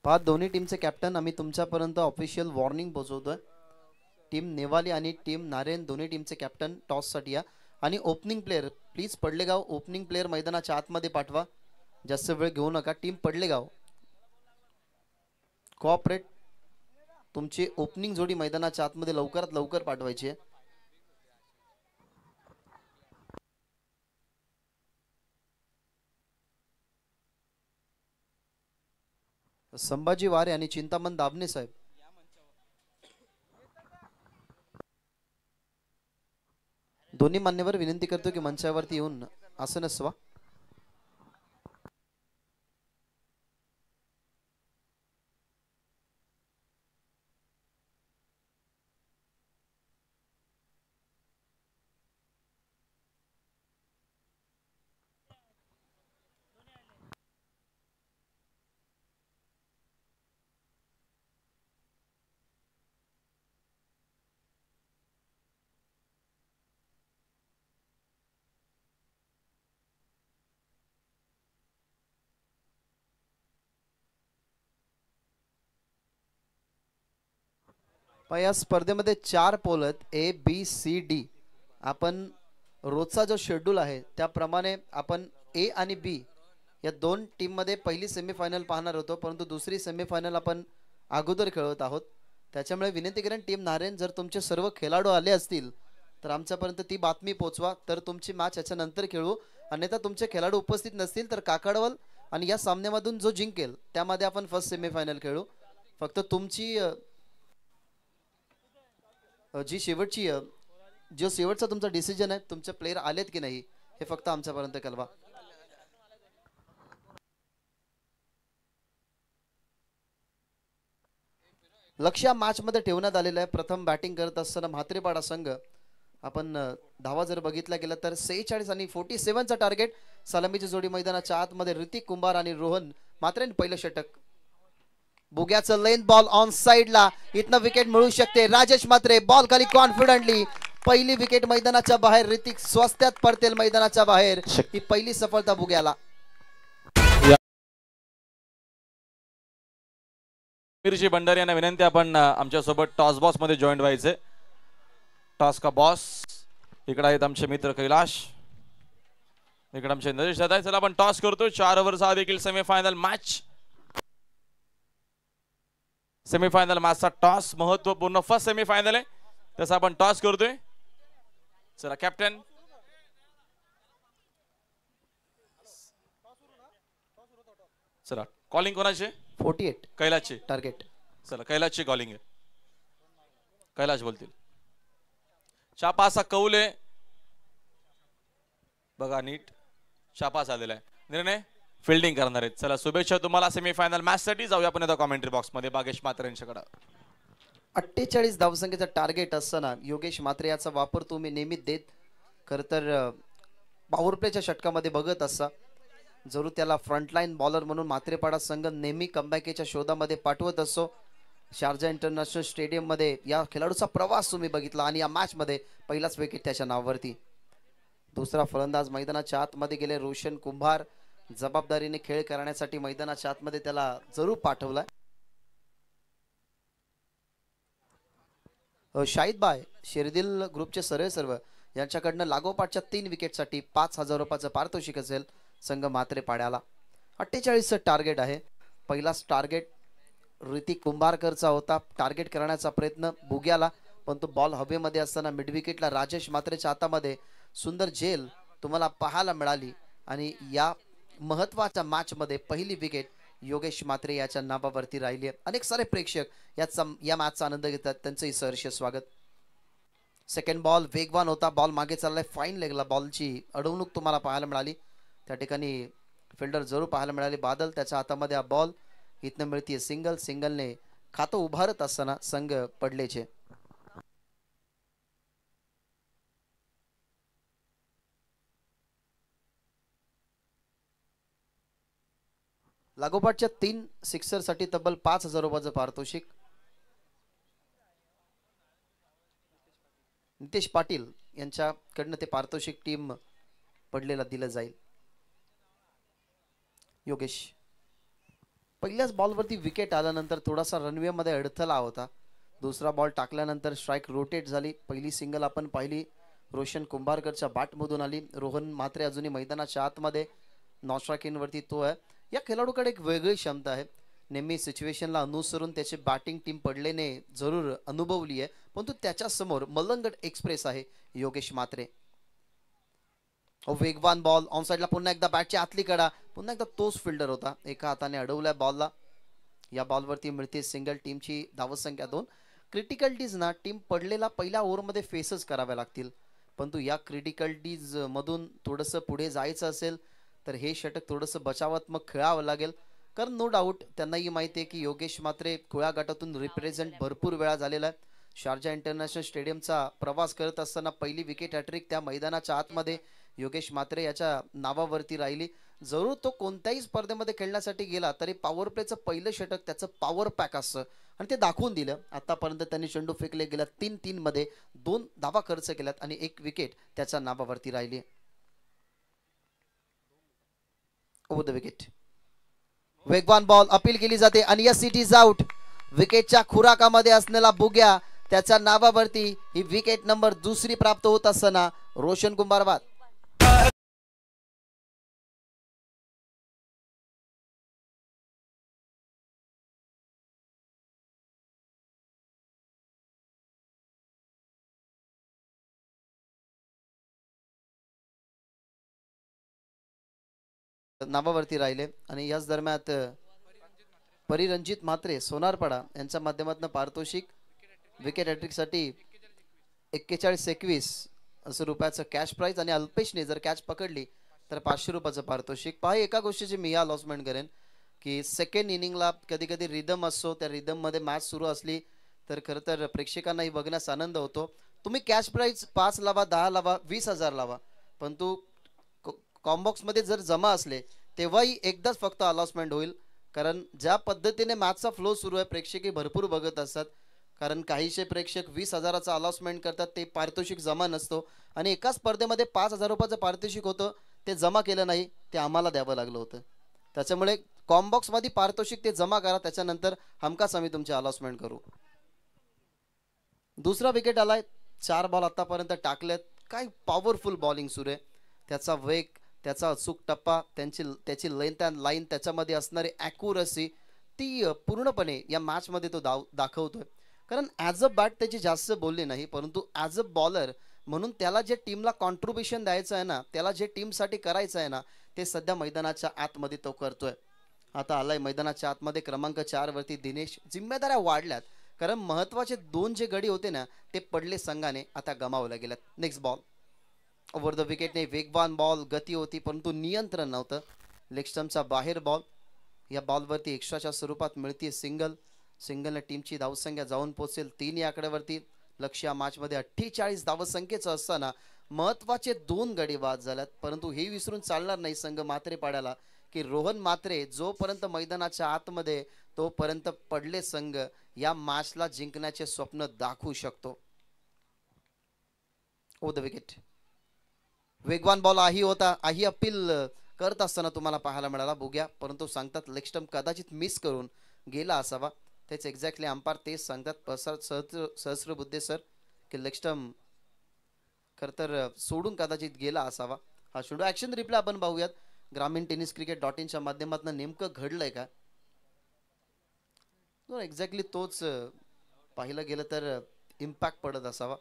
Speaker 2: पाच दोन्ही टीमचे कॅप्टन आम्ही तुमच्यापर्यंत ऑफिशियल वॉर्निंग पोहोचवतोय। टीम नेवाली आणि टीम नारेन दोन्ही टीमचे कॅप्टन टॉस साठी या आणि opening player please Padlegaon opening player मैदानाच्या आतमध्ये पाठवा, जास्त वेळ घेऊ नका। टीम पडलेगाव कोऑपरेट, तुमची ओपनिंग जोडी मैदानाच्या आतमध्ये लवकरात लवकर पाठवायची आहे। संभाजी वारे आणि चिंतामण दाभणे साहेब. दोन्ही मान्यवर विनंती करतो की मंचावरती येऊन आसन असवा. या स्पर्धेमध्ये 4 पोल आहेत, A B C D. आपण रोजचा जो शेड्यूल आहे त्याप्रमाणे आपण ए आणि बी या दोन टीम मध्ये पहिली सेमीफायनल पाहणार होतो, परंतु दुसरी सेमीफायनल आपण अगोदर खेळत आहोत. त्याच्यामुळे विनंती करेन टीम नारायण, जर तुमचे सर्व खेळाडू आले असतील तर आमच्यापर्यंत ती बातमी पोहोचवा, तर तुमची मॅच याच्यानंतर खेळू. अन्यथा तुमचे खेळाडू उपस्थित नसतील तर काकडवल आणि या सामन्यामधून जो जिंकेल त्यामध्ये आपण फर्स्ट सेमीफायनल खेळू. फक्त तुमची जी शेवटची जो शेवटचा तुमचा डिसिजन आहे, तुमचे प्लेयर आलेत की नाही हे फक्त आमच्यापर्यंत कळवा. लक्ष या मॅच मध्ये ठेवण्यात आलेलं आहे. प्रथम बॅटिंग करत असताना म्हात्रेपाडा संघ, आपण धावा जर बघितला गेला तर 46 आणि 47चा टार्गेट. सलामीची जोडी मैदानाच्या आतमध्ये ऋतिक कुंभार आणि रोहन म्हात्रेन पहिलं षटक. बुग्याचं लेन बॉल ऑन साइडला, इथनं विकेट मिळू शकते. राजेश म्हात्रे बॉल खाली कॉन्फिडंटली, पहिली विकेट मैदानाच्या बाहेर. ऋतिक स्वस्त्यात पडतेल मैदानाच्या बाहेर. ही पहिली सफलता बुग्याला.
Speaker 3: मिरची भंडारी यांना विनंती, आपण आमच्या सोबत टॉस बॉस मध्ये जॉईन व्हायचे. टॉस का बॉस इकडे आहेत आमचे मित्र कैलाश, इकडे आमचे नरेश दादा. चला आपण टॉस करतो. 4 ओव्हरचा हा देखील सेमीफायनल मॅच. सेमीफायनल मॅचचा टॉस महत्वपूर्ण फर्स्ट सेमीफायनल आहे, तसं आपण टॉस करतोय. चला कॅप्टन, चला कॉलिंग कोणाची?
Speaker 2: 48
Speaker 3: कैलाशची
Speaker 2: टार्गेट.
Speaker 3: चला कैलाशची कॉलिंग आहे. कैलाश बोलतील. शापासा कौले बघा नीट, शापास आलेला आहे. निर्णय फिल्डिंग करणार आहेत. चला शुभेच्छा तुम्हाला सेमीफायनल मॅच साठी. जाऊया आपण आता कॉमेंट्री बॉक्स मध्ये बागेश म्हात्रे यांच्याकडे.
Speaker 2: 48 धावसंख्येचा टार्गेट असताना योगेश म्हात्रे याचा वापर तुम्ही नेहमी देत, खर तर पॉवर प्लेच्या षटकामध्ये बघत असा. जरूर त्याला फ्रंटलाईन बॉलर म्हणून म्हात्रेपाडा संघ नेहमी कमबॅकच्या शोधामध्ये पाठवत असतो. शारजा इंटरनॅशनल स्टेडियम मध्ये या खेळाडूचा प्रवास तुम्ही बघितला आणि या मॅच मध्ये पहिलाच विकेट त्याच्या नावावरती. दुसरा फलंदाज मैदानाच्या आतमध्ये गेले रोशन कुंभार. जबाबदारीने खेळ करण्यासाठी मैदानाच्या आतमध्ये त्याला जरूर पाठवलाय. शाहिद बाय शेरदिल ग्रुपचे सर्व यांच्याकडनं लागोपाठच्या 3 विकेटसाठी 5,000 रुपयाचं पारितोषिक असेल संघ म्हात्रेपाड्याला. 48चं टार्गेट आहे. पहिलाच टार्गेट ऋतिक कुंभारकरचा होता. टार्गेट करण्याचा प्रयत्न बुग्याला, पण तो बॉल हवेमध्ये असताना मिड विकेटला राजेश म्हात्रेच्या हातामध्ये सुंदर झेल तुम्हाला पाहायला मिळाली. आणि या महत्वाच्या मॅच मध्ये पहिली विकेट योगेश म्हात्रे याच्या नावावरती राहिली आहे. अनेक सारे प्रेक्षक या मॅचचा आनंद घेतात, त्यांचंही सहर्ष स्वागत. सेकंड बॉल वेगवान होता, बॉल मागे चाललाय. फाईन लेगला बॉलची अडवणूक तुम्हाला पाहायला मिळाली. त्या ठिकाणी फिल्डर जरूर पाहायला मिळाले. बादल त्याच्या हातामध्ये हा बॉल, इथनं मिळतीये सिंगल. सिंगलने खातं उभारत असताना संघ पडलेचे. लागोपाठच्या 3 सिक्सर साठी तब्बल 5,000 रुपयाचं पारितोषिक. नितेश पाटील यांच्याकडनं ते पारितोषिक टीम पडलेला दिलं जाईल. योगेश पहिल्याच बॉलवरती विकेट आल्यानंतर थोडासा रनवे मध्ये अडथळा होता. दुसरा बॉल टाकल्यानंतर स्ट्राईक रोटेट झाली. पहिली सिंगल आपण पाहिली रोशन कुंभारकरच्या बॅटमधून आली. रोहन म्हात्रे अजूनही मैदानाच्या आतमध्ये नॉन स्ट्रायकिंग वरती तो आहे. या खेळाडूकडे एक वेगळी क्षमता आहे. नेहमी सिच्युएशनला अनुसरून त्याची बॅटिंग टीम पडलेने जरूर अनुभवली आहे, परंतु त्याच्या समोर मलंगड एक्सप्रेस आहे योगेश म्हात्रे. वेगवान बॉल ऑन साइडला, पुन्हा एकदा बॅटची आतली कडा, पुन्हा एकदा तोच फिल्डर होता. एका हाताने अडवलाय बॉलला. या बॉलवरती मिळते सिंगल. टीमची धावसंख्या 2. क्रिटिकलिटीज ना टीम पडलेला पहिल्या ओव्हरमध्ये फेसच कराव्या लागतील, परंतु या क्रिटिकलिटीज मधून थोडंसं पुढे जायचं असेल तर हे षटक थोडंसं बचावात्मक खेळावं लागेल. कारण नो डाऊट त्यांनाही माहिती आहे की योगेश मात्रे खुळ्या गटातून रिप्रेझेंट भरपूर वेळा झालेला आहे. शारजा इंटरनॅशनल स्टेडियमचा प्रवास करत असताना पहिली विकेट हॅट्रिक त्या मैदानाच्या आतमध्ये योगेश मात्रे याच्या नावावरती राहिली. जरूर तो कोणत्याही स्पर्धेमध्ये खेळण्यासाठी गेला तरी पॉवर प्लेचं पहिलं षटक त्याचं पॉवर पॅक असतं आणि ते दाखवून दिलं. आतापर्यंत त्यांनी चेंडू फेकले गेल्या 3 मध्ये 2 धावा खर्च केल्यात आणि 1 विकेट त्याच्या नावावरती राहिली. Over the wicket. वेगवान बॉल अपील केली जाते आणि यस इट इज आउट. विकेटच्या खुराकामध्ये असलेला बुग्या त्याच्या नावावरती ही विकेट नंबर 2 प्राप्त होत असताना रोशन कुंभार बाद. नावावरती राहिले आणि याच दरम्यान परिरंजित मात्रे सोनारपाडा यांच्या माध्यमातून पारितोषिक विकेट हॅट्रिक साठी 41-21 असं रुपयाचं कॅश प्राइज आणि अल्पेशने जर कॅच पकडली तर 500 रुपयाचं पारितोषिक. पहा एका गोष्टीची मी अनाउन्समेंट करेन की सेकंड इनिंगला कधी कधी रिदम असतो, त्या रिदम मध्ये मॅच सुरू असली तर खरं तर प्रेक्षकांनाही बघण्यास आनंद होतो. तुम्ही कॅश प्राइज 5 लावा, 10 लावा, 20,000 लावा, परंतु कॉम्बॉक्स मध्ये जर जमा असले तेव्हाही एकदाच फक्त अनाउन्समेंट होईल. कारण ज्या पद्धतीने मॅचचा फ्लो सुरू आहे प्रेक्षकही भरपूर बघत असतात. कारण काहीशे प्रेक्षक 20,000चा अनाउन्समेंट करतात, ते पारितोषिक जमा नसतो आणि एका स्पर्धेमध्ये 5,000 रुपयाचं पारितोषिक होतं, ते जमा केलं नाही, ते आम्हाला द्यावं लागलं होतं. त्याच्यामुळे कॉम्बॉक्स मध्ये पारितोषिक ते जमा करा, त्याच्यानंतर हमखास आम्ही तुमचे अनाउन्समेंट करू. दुसरा विकेट आलाय. 4 बॉल आतापर्यंत टाकलेत. काय पॉवरफुल बॉलिंग सुरू आहे. त्याचा वेग, त्याचा अचूक टप्पा, त्याची लेंथ अँड लाईन, त्याच्यामध्ये असणारी ॲक्युरसी ती पूर्णपणे या मॅचमध्ये तो दाखवतोय. कारण ॲज अ बॅट त्याची जास्त बोलली नाही, परंतु ॲज अ बॉलर म्हणून त्याला जे टीमला कॉन्ट्रीब्युशन द्यायचं आहे ना, त्याला जे टीमसाठी करायचं आहे ना, ते सध्या मैदानाच्या आतमध्ये तो करतोय. आता आलाय मैदानाच्या आतमध्ये क्रमांक 4 वरती दिनेश. जिम्मेदाऱ्या वाढल्यात कारण महत्त्वाचे 2 जे गडी होते ना ते पडले संघाने, आता गमावले गेलेत. Next ball. ओव्हर द विकेटने वेगवान बॉल, गती होती परंतु नियंत्रण नव्हतं. लेग स्टंपचा बाहेर बॉल. या बॉलवरती एक्स्ट्राच्या स्वरूपात मिळते सिंगल. सिंगलने टीमची धावसंख्या जाऊन पोहोचेल 3 या आकड्यावरती. लक्ष या मॅचमध्ये 48 धावसंख्येचं असताना महत्त्वाचे 2 गडी बाद झाल्यात, परंतु हे विसरून चालणार नाही संघ मात्रे पाड्याला की रोहन मात्रे जोपर्यंत मैदानाच्या आतमध्ये तोपर्यंत पडले संघ या मॅचला जिंकण्याचे स्वप्न दाखवू शकतो. Over the wicket. वेगवान बॉल आही होता. आही अपील करत असताना तुम्हाला पाहायला मिळाला बुग्या, परंतु सांगतात लेग स्टंप कदाचित मिस करून गेला असावा. तेच एक्झॅक्टली अंपायर तेच सांगतात सहस्रबुद्धे सर की लेग स्टंप खरं तर सोडून कदाचित गेला असावा. हा शेवटी ॲक्शन रिप्ले आपण पाहूयात ग्रामीण टेनिस क्रिकेट .in च्या माध्यमातून. नेमकं घडलंय का एक्झॅक्टली तोच पाहिलं गेलं तर इम्पॅक्ट पडत असावा.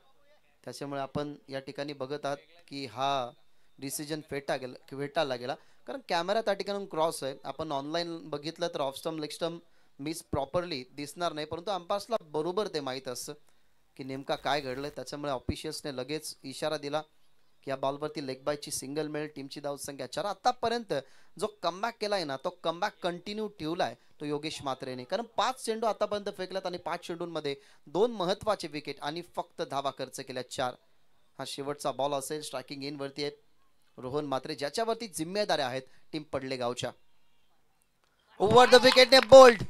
Speaker 2: त्याच्यामुळे आपण या ठिकाणी बघत आहात की हा डिसिजन फेटाळला गेला कारण कॅमेरा त्या ठिकाणी क्रॉस आहे. आपण ऑनलाईन बघितलं तर off stump leg stump miss properly दिसणार नाही, परंतु अंपायर्सला बरोबर ते माहीत असतं की नेमका काय घडलंय. त्याच्यामुळे ऑफिशियल्सने लगेच इशारा दिला की या बॉलवरती लेग बायची सिंगल मिळेल. टीमची धावसंख्या 4. आतापर्यंत जो कमबॅक केलाय ना तो कमबॅक कंटिन्यू ठेवलाय तो योगेश मात्रेने, कारण 5 चेंडू आतापर्यंत फेकल्यात आणि 5 चेंडूंमध्ये 2 महत्त्वाचे विकेट आणि फक्त धावा खर्च केल्या 4. हा शेवटचा बॉल असेल. स्ट्रायकिंग इन वरती आहेत रोहन मात्रे ज्याच्यावरती जिम्मेदाऱ्या आहेत टीम पडले गावच्या. ओव्हर द विकेटने बोल्ड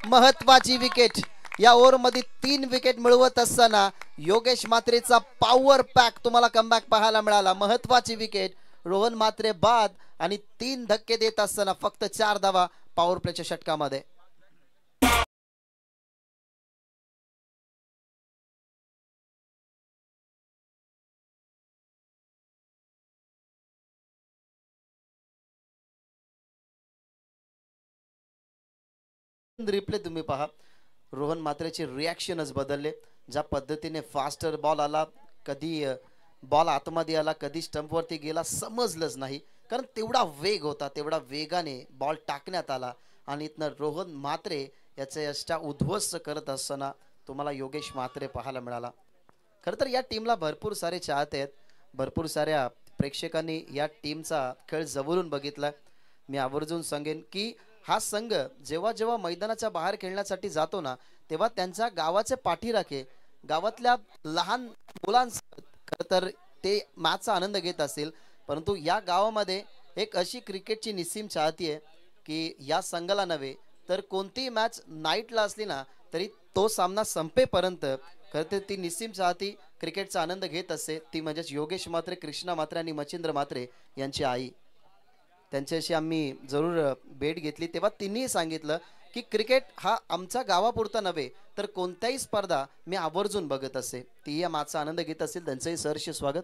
Speaker 2: महत्त्वाची विकेट. या ओव्हरमध्ये 3 विकेट मिळवत असताना योगेश मात्रेचा पॉवर पॅक तुम्हाला कमबॅक पाहायला मिळाला. महत्त्वाची विकेट. रोहन मात्रे बाद आणि 3 धक्के देत असताना फक्त 4 धावा पॉवर प्लेच्या षटकामध्ये. रिप्ले तुम्ही पहा. रोहन मात्रेचे रिॲक्शनच बदलले. ज्या पद्धतीने फास्टर बॉल आला, कधी बॉल आतमध्ये आला, कधी स्टंपवरती गेला समजलंच नाही, कारण तेवढा वेग होता. तेवढा वेगाने बॉल टाकण्यात आला आणि इथनं रोहन मात्रे याचे यष्टा उद्ध्वस्त करत असताना तुम्हाला योगेश म्हात्रे पाहायला मिळाला. खरं तर या टीमला भरपूर सारे चाहते आहेत, भरपूर साऱ्या प्रेक्षकांनी या टीमचा खेळ जवळून बघितला. मी आवर्जून सांगेन की हा संघ जेव्हा जेव्हा मैदानाच्या बाहेर खेळण्यासाठी जातो ना, तेव्हा त्यांच्या गावाचे पाठीराखे गावातल्या लहान मुलांसोबत खरं तर ते मॅचचा आनंद घेत असतील. परंतु या गावामध्ये एक अशी क्रिकेटची निस्सीम चाहती आहे की या संघाला नव्हे तर कोणतीही मॅच नाईटला असली ना तरी तो सामना संपेपर्यंत खरं तर ती निस्सीम चाहती क्रिकेटचा आनंद घेत असते. ती म्हणजेच योगेश म्हात्रे, कृष्णा म्हात्रे आणि मच्छिंद्र म्हात्रे यांची आई. त्यांच्याशी आम्ही जरूर भेट घेतली तेव्हा तिन्ही सांगितलं की क्रिकेट हा आमच्या गावापुरता नव्हे तर कोणत्याही स्पर्धा मी आवर्जून बघत असे. ती या मॅचचा आनंद घेत असतील. त्यांचंही सहर्ष स्वागत.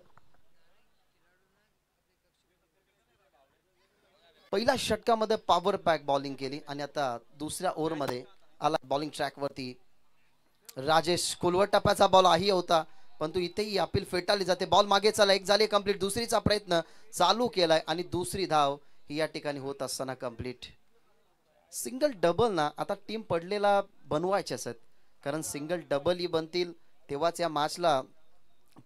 Speaker 2: पहिल्या षटकामध्ये पॉवर पॅक बॉलिंग केली आणि आता दुसऱ्या ओव्हरमध्ये आला बॉलिंग ट्रॅकवरती राजेश. कुलवट टप्प्याचा बॉल आही होता परंतु इथेही अपील फेटाळली जाते. बॉल मागे चला, एक झाली कंप्लीट. दुसरीचा प्रयत्न चालू केलाय आणि दुसरी धाव ही या ठिकाणी होत असताना कंप्लीट. सिंगल डबल ना आता टीम पडलेला बनवायच्याच आहेत, कारण सिंगल डबल ही बनतील तेव्हाच या मॅचला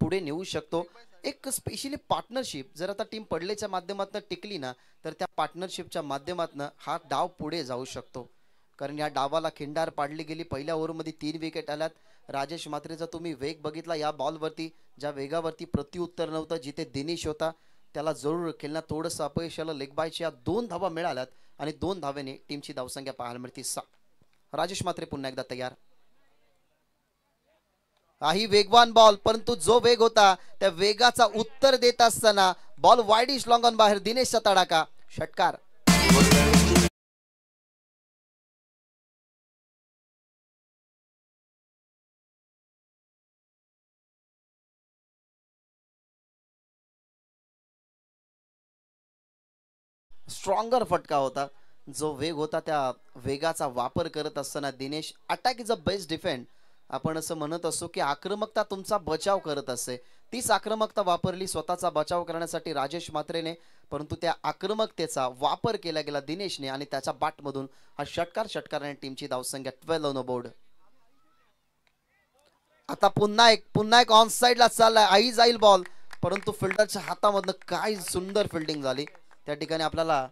Speaker 2: पुढे नेऊ शकतो. एक स्पेशली पार्टनरशिप जर आता टीम पडलेच्या माध्यमातून टिकली ना तर त्या पार्टनरशिपच्या माध्यमातून हा डाव पुढे जाऊ शकतो. कारण या डावाला खिंडार पाडली गेली. पहिल्या ओव्हरमध्ये 3 विकेट आल्यात. राजेश म्हात्रेचा तुम्ही वेग बघितला या बॉलवरती, ज्या वेगावरती प्रत्युत्तर नव्हतं. जिथे दिनेश होता त्याला जरूर खेळण्यात थोडंसं अपयश आलं. लेग बायच्या 2 धावा मिळाल्यात आणि 2 धावेने टीमची धावसंख्या पाहायला मिळते 6. राजेश म्हात्रे पुन्हा एकदा तयार. काही वेगवान बॉल परंतु जो वेग होता त्या वेगाचा उत्तर देत असताना बॉल वाईडिश लॉंग ऑन बाहेर. दिनेशचा तडाखा, षटकार. स्ट्रॉंगर फटका होता. जो वेग होता त्या वेगाचा वापर करत असताना Dinesh. Attack is a best defend. आपण असं म्हणत असतो की आक्रमकता तुमचा बचाव करत असते. तीच आक्रमकता वापरली स्वतःचा बचाव करण्यासाठी राजेश म्हात्रेने, परंतु त्या आक्रमकतेचा वापर केला गेला दिनेशने आणि त्याच्या बॅटमधून हा षटकाराने टीमची धावसंख्या 12 ऑन बोर्ड. आता पुन्हा एक ऑन साइडला चाललाय. आई जाईल बॉल परंतु फिल्डरच्या हातामधनं काय सुंदर फिल्डिंग झाली. त्या ठिकाणी आपल्याला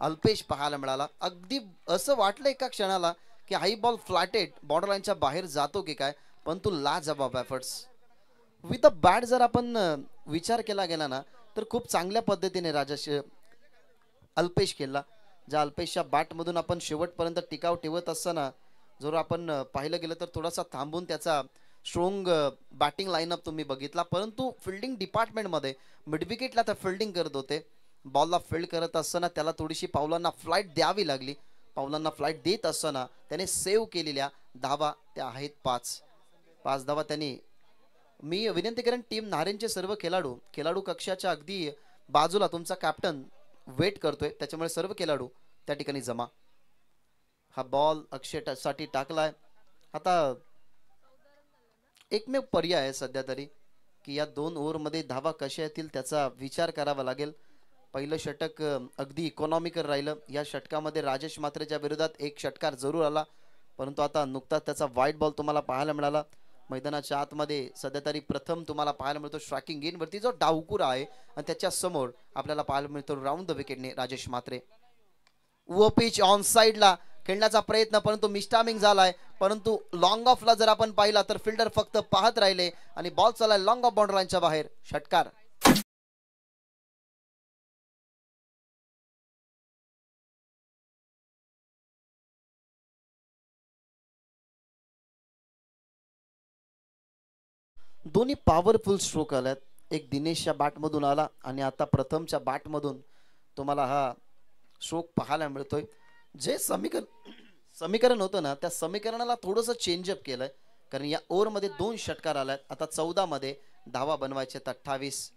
Speaker 2: अल्पेश पाहायला मिळाला. अगदी असं वाटलं एका क्षणाला की हाई बॉल फ्लॅटेड बॉर्डर लाईनच्या बाहेर जातो की काय, परंतु लाजवाब एफर्ट्स विथ अ बॅट जर आपण विचार केला गेला ना तर खूप चांगल्या पद्धतीने राजेश अल्पेश केला. ज्या अल्पेशच्या बॅटमधून आपण शेवटपर्यंत टिकाव ठेवत असताना जर आपण पाहिलं गेलं तर थोडासा थांबून त्याचा स्ट्रॉंग बॅटिंग लाईनअप तुम्ही बघितला. परंतु फिल्डिंग डिपार्टमेंटमध्ये मिडविकेटला त्या फिल्डिंग करत होते. बॉलला फील्ड करत असताना त्याला थोडीशी पावलांना फ्लाईट द्यावी लागली. पावलांना फ्लाईट देत असताना त्याने सेव्ह केलेल्या धावा त्या आहेत 5 धावा त्यांनी. मी विनंती करेन टीम नारेंचे सर्व खेळाडू कक्षाच्या अगदी बाजूला तुमचा कॅप्टन वेट करतोय, त्याच्यामुळे सर्व खेळाडू त्या ठिकाणी जमा. हा बॉल अक्षय साठी टाकलाय. आता एकमेव पर्याय आहे सध्या तरी की या 2 ओव्हरमध्ये धावा कशा येतील त्याचा विचार करावा लागेल. पहिलं षटक अगदी इकॉनॉमिकल राहिलं. या षटकामध्ये राजेश म्हात्रेच्या विरोधात 1 षटकार जरूर आला, परंतु आता नुकताच त्याचा वाईट बॉल तुम्हाला पाहायला मिळाला. मैदानाच्या आतमध्ये सध्या तरी प्रथम तुम्हाला पाहायला मिळतो स्ट्रायकिंग गेनवरती जो डावकुरा आहे आणि त्याच्या समोर आपल्याला पाहायला मिळतो राऊंड द विकेटने राजेश म्हात्रे. व पिच ऑन साइडला खेळण्याचा प्रयत्न परंतु मिस्टामिंग झालाय. परंतु लॉंग ऑफला जर आपण पाहिला तर फिल्डर फक्त पाहत राहिले आणि बॉल चाललाय लॉंग ऑफ बाउंड्री लाईनच्या बाहेर. षटकार. दोन्ही पॉवरफुल स्ट्रोक आल्यात. एक दिनेशच्या बॅटमधून आला आणि आता प्रथमच्या बॅटमधून तुम्हाला हा स्ट्रोक पाहायला मिळतोय. जे समीकरण होतं ना त्या समीकरणाला थोडंसं चेंजअप केलंय, कारण या ओव्हरमध्ये 2 षटकार आल्यात. आता 14 मध्ये धावा बनवायचे 28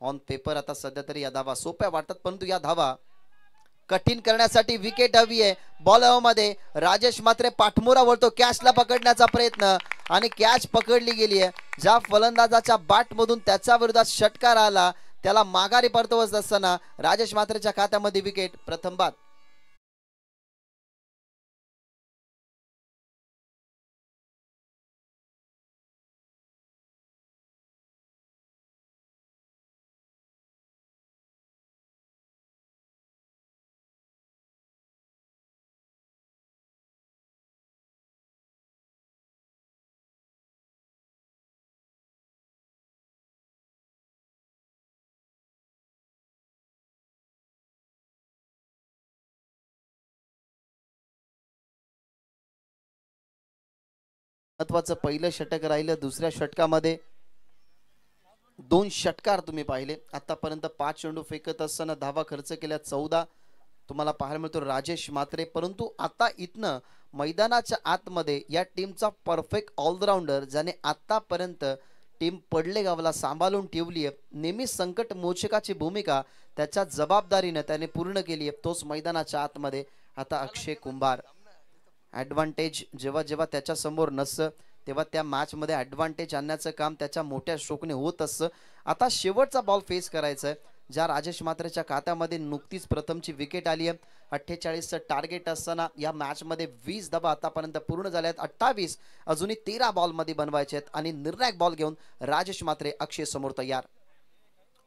Speaker 2: ऑन पेपर. आता सध्या तरी या धावा सोप्या वाटतात, परंतु या धावा कठीण करण्यासाठी विकेट हवी आहे. बॉल मध्ये राजेश म्हात्रे पाठमोरा वळतो, कॅचला पकडण्याचा प्रयत्न आणि कॅच पकडली गेली आहे. ज्या फलंदाजाच्या बॅट मधून त्याच्या विरोधात षटकार आला त्याला माघारी परतवत असताना राजेश म्हात्रेच्या खात्यामध्ये विकेट. प्रथम बाद. महत्वाचं पहिलं षटक राहिलं. दुसऱ्या षटकामध्ये 2 षटकार तुम्ही पाहिले. आतापर्यंत 5 चेंडू फेकत असताना धावा खर्च केल्या 14 तुम्हाला पाहायला मिळतो राजेश म्हात्रे. परंतु आता इथनं मैदानाच्या आतमध्ये या टीमचा परफेक्ट ऑलराऊंडर ज्याने आतापर्यंत टीम पडले गावाला सांभाळून ठेवली आहे, नेहमी संकट मोचकाची भूमिका त्याच्या जबाबदारीने त्याने पूर्ण केली आहे, तोच मैदानाच्या आतमध्ये आता अक्षय कुंभार. ॲडव्हान्टेज जेव्हा जेव्हा त्याच्या समोर नसतं तेव्हा त्या मॅचमध्ये ॲडव्हान्टेज आणण्याचं काम त्याच्या मोठ्या स्ट्रोकने होत असतं. आता शेवटचा बॉल फेस करायचा आहे, ज्या राजेश म्हात्रेच्या खात्यामध्ये नुकतीच प्रथमची विकेट आली आहे. 48चं टार्गेट असताना या मॅचमध्ये 20 धावा आतापर्यंत पूर्ण झाल्या आहेत. 28 अजूनही 13 बॉलमध्ये बनवायचे आहेत आणि निर्णायक बॉल घेऊन राजेश म्हात्रे अक्षय समोर तयार.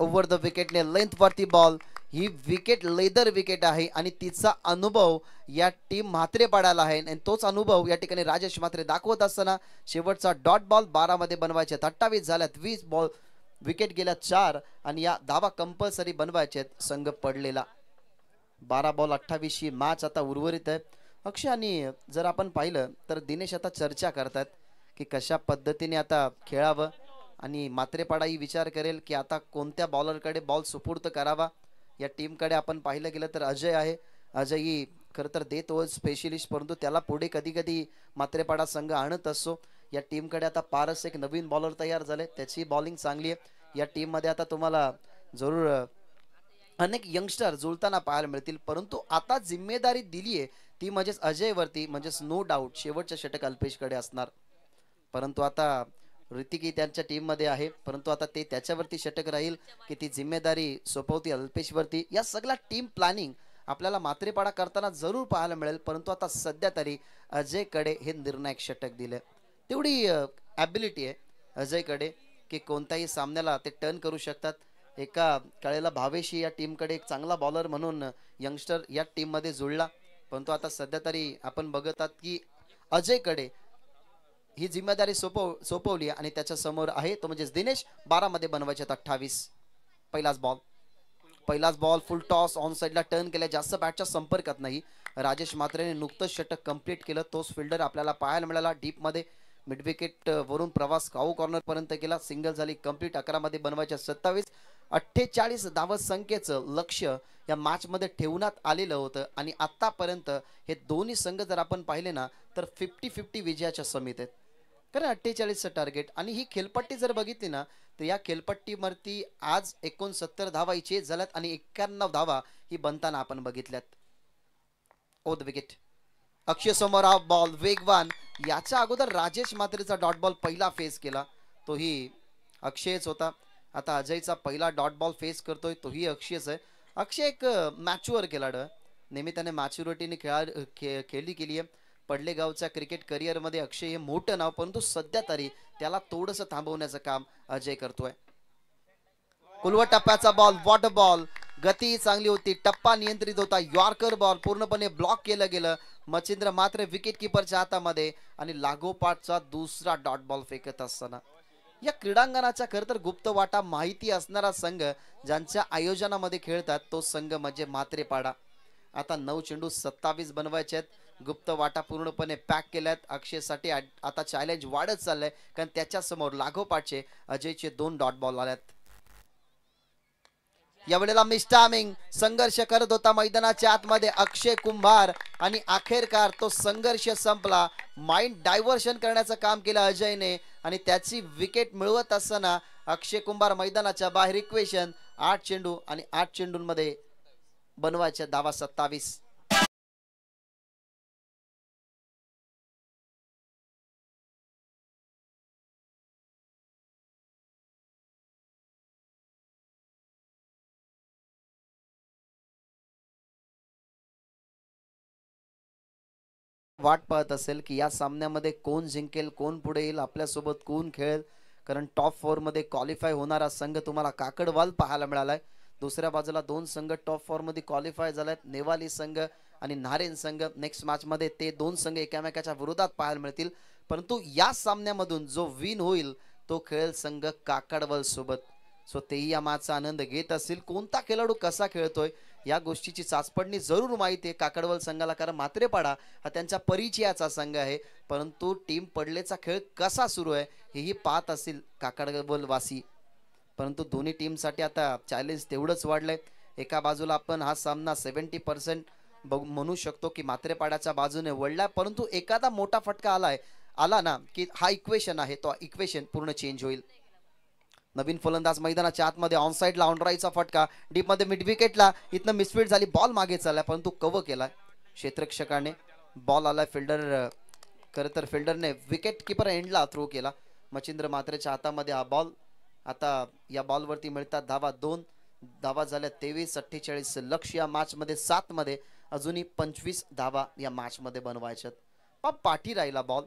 Speaker 2: ओव्हर द विकेटने लेंथ वरती बॉल. ही विकेट लेदर विकेट आहे आणि तिचा अनुभव या टीम म्हात्रे पाडायला आहे आणि तोच अनुभव या ठिकाणी राजेश म्हात्रे दाखवत असताना शेवटचा डॉट बॉल 12 मध्ये बनवायचे. 28 झाल्यात, 20 बॉल विकेट गेल्या 4 आणि या धावा कंपल्सरी बनवायचे आहेत. संघ पडलेला 12 बॉल 28 ही मॅच आता उर्वरित आहे. अक्षय आणि जर आपण पाहिलं तर दिनेश आता चर्चा करतात की कशा पद्धतीने आता खेळावं आणि म्हात्रेपाडा ही विचार करेल की आता कोणत्या बॉलरकडे बॉल सुपूर्द करावा. या टीमकडे आपण पाहिलं गेलं तर अजय आहे. अजय ही खरं तर देत हो स्पेशलिस्ट, परंतु त्याला पुढे कधी कधी म्हात्रेपाडा संघ आणत असतो. या टीमकडे आता पारस एक नवीन बॉलर तयार झाले, त्याची बॉलिंग चांगली आहे. या टीममध्ये आता तुम्हाला जरूर अनेक यंगस्टर जुळताना पाहायला मिळतील, परंतु आता जिम्मेदारी दिली आहे ती म्हणजेच अजयवरती, म्हणजेच नो डाऊट शेवटच्या षटक अल्पेशकडे असणार. परंतु आता ऋतिकी त्यांच्या टीम मध्ये आहे, परंतु आता ते त्याच्यावरती षटक राहील की ती जिम्मेदारी सोपवती अल्पेशवरती. या सगळ्या टीम प्लॅनिंग आपल्याला म्हात्रेपाडा करताना जरूर पाहायला मिळेल, परंतु आता सध्या तरी अजयकडे हे निर्णायक षटक दिले. तेवढी ॲबिलिटी आहे अजयकडे की कोणत्याही सामन्याला ते टर्न करू शकतात. एका काळेला भावेशी या टीमकडे एक चांगला बॉलर म्हणून यंगस्टर या टीममध्ये जुळला, परंतु आता सध्या तरी आपण बघतात की अजयकडे ही जिम्मेदारी सोपवली आणि त्याच्या समोर आहे तो म्हणजेच दिनेश. 12 मध्ये बनवायचे 28. पहिलाच बॉल फुल टॉस ऑन साइडला टर्न केला, जास्त बॅटच्या संपर्कात नाही. राजेश म्हात्रेने नुकतंच षटक कंप्लीट केलं, तोच फिल्डर आपल्याला पाहायला मिळाला. डीप मध्ये मिड विकेट वरून प्रवास काऊ कॉर्नर पर्यंत केला, सिंगल झाली कंप्लीट. 11 मध्ये बनवायच्या 27. 48 धावत संख्येचं लक्ष या मॅच मध्ये ठेवण्यात आलेलं होतं आणि आतापर्यंत हे दोन्ही संघ जर आपण पाहिले ना तर 50-50 विजयाच्या समीत आहेत. कारण 48चं टार्गेट आणि ही खेळपट्टी जर बघितली ना तर या खेळपट्टीवरती आज 69 धावा इचे झाल्यात आणि 91 धावा ही बनताना आपण बघितल्यात. ओद विकेट अक्षय समोर हा बॉल वेगवान. याच्या अगोदर राजेश म्हात्रेचा डॉट बॉल पहिला फेस केला, तोही अक्षयच होता. आता अजयचा पहिला डॉट बॉल फेस करतोय, तोही अक्षयच आहे. अक्षय एक मॅच्युअर खेळाडू आहे, नेहमी त्याने मॅच्युरिटीने खेळली केली आहे. पडलेगावच्या क्रिकेट करिअर मध्ये अक्षय हे मोठं नाव, परंतु सध्या तरी त्याला थोडंसं थांबवण्याचं काम अजय करतोय. कुलवट टप्प्याचा बॉल, वॉटर बॉल, गती चांगली होती, टप्पा नियंत्रित होता. यॉर्कर बॉल पूर्णपणे ब्लॉक केलं गेलं. मच्छिंद्र मात्र विकेट किपरच्या हातामध्ये आणि लागोपाठचा दुसरा डॉट बॉल फेकत असताना या क्रीडांगणाच्या खरं तर गुप्त वाटा माहिती असणारा संघ ज्यांच्या आयोजनामध्ये खेळतात तो संघ म्हणजे म्हात्रेपाडा. आता 9 चेंडू 27 बनवायचे आहेत. गुप्त वाटा पूर्णपणे पॅक केल्यात. अक्षयसाठी आता चॅलेंज वाढत चाललंय, कारण त्याच्या समोर लागोपाठचे अजयचे 2 डॉट बॉल आल्यात. यावेळेला मिस्टामिंग संघर्ष करत होता मैदानाच्या आतमध्ये अक्षय कुंभार आणि अखेरकार तो संघर्ष संपला. माइंड डायव्हर्शन करण्याचं काम केलं अजयने आणि त्याची विकेट मिळवत असताना अक्षय कुंभार मैदानाच्या बाहेर. इक्वेशन 8 चेंडू आणि 8 चेंडूंमध्ये बनवायच्या धावा 27. वाट पाहत असेल की या सामन्यामध्ये कोण जिंकेल, कोण पुढे येईल, आपल्यासोबत कोण खेळेल, कारण टॉप 4 मध्ये क्वालिफाय होणारा संघ तुम्हाला काकडवाल पाहायला मिळालाय. दुसऱ्या बाजूला 2 संघ टॉप 4 मध्ये क्वालिफाय झालेत, नेवाली संघ आणि नारेन संघ. नेक्स्ट मॅच मध्ये ते 2 संघ एकामेकाच्या विरोधात पाहायला मिळतील, परंतु या सामन्यामधून जो विन होईल तो खेळेल संघ काकडवाल सोबत. सो तेही या मॅचचा आनंद घेत असतील. कोणता खेळाडू कसा खेळतोय या गोष्टीची चाचपडणी जरूर माहिती आहे काकडवल संघाला, कारण मात्रेपाडा हा त्यांच्या परिचयाचा संघ आहे. परंतु टीम पडलेचा खेळ कसा सुरू आहे हेही पाहत असतील काकडवल वासी. परंतु दोन्ही टीमसाठी आता चॅलेंज तेवढंच वाढलंय. एका बाजूला आपण हा सामना 70% म्हणू शकतो की मात्रेपाड्याच्या बाजूने वळलाय, परंतु एखादा मोठा फटका आला ना की हा इक्वेशन आहे तो इक्वेशन पूर्ण चेंज होईल. नवीन फलंदाज मैदानाच्या आतमध्ये ऑन साइडला ऑनराईचा फटका डीप मध्ये मिड विकेटला, इथनं मिसफील्ड झाली, बॉल मागे चालला परंतु कव्हर केलाय क्षेत्ररक्षकाने. बॉल आलाय फिल्डर, खरं तर फिल्डरने विकेट किपर एंडला थ्रो केला. मच्छिंद्र म्हात्रेच्या हातामध्ये हा बॉल. आता या बॉलवरती मिळतात धावा 2 धावा झाल्या 23-48. लक्ष या मॅच मध्ये 7 मध्ये अजूनही 25 धावा या मॅच मध्ये बनवायच्यात. पाठी राहिला बॉल,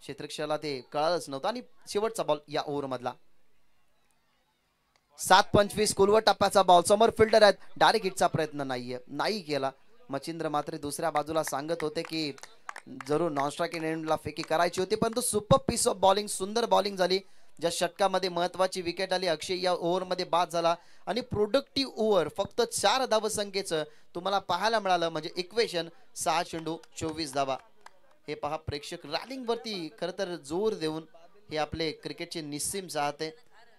Speaker 2: क्षेत्ररक्षकाला ते कळालंच नव्हतं आणि शेवटचा बॉल या ओव्हर मधला. 7-25 कुलवट टप्प्याचा बॉल. समोर फिल्डर आहेत, डायरेक्ट हिटचा प्रयत्न नाही केला. मच्छिंद्र मात्रे दुसऱ्या बाजूला सांगत होते की जरूर नॉन स्ट्रायकिंग एंडला फेकी करायची होती, परंतु सुपर पीस ऑफ बॉलिंग, सुंदर बॉलिंग झाली. ज्या षटकामध्ये महत्वाची विकेट आली, अक्षय या ओव्हर मध्ये बाद झाला आणि प्रोडक्टिव्ह ओव्हर फक्त 4 धावसंख्येचं तुम्हाला पाहायला मिळालं. म्हणजे इक्वेशन 6 चेंडू 24 धावा. हे पहा प्रेक्षक रॅलिंग वरती खरं तर जोर देऊन हे आपले क्रिकेटचे निस्सीम चाहते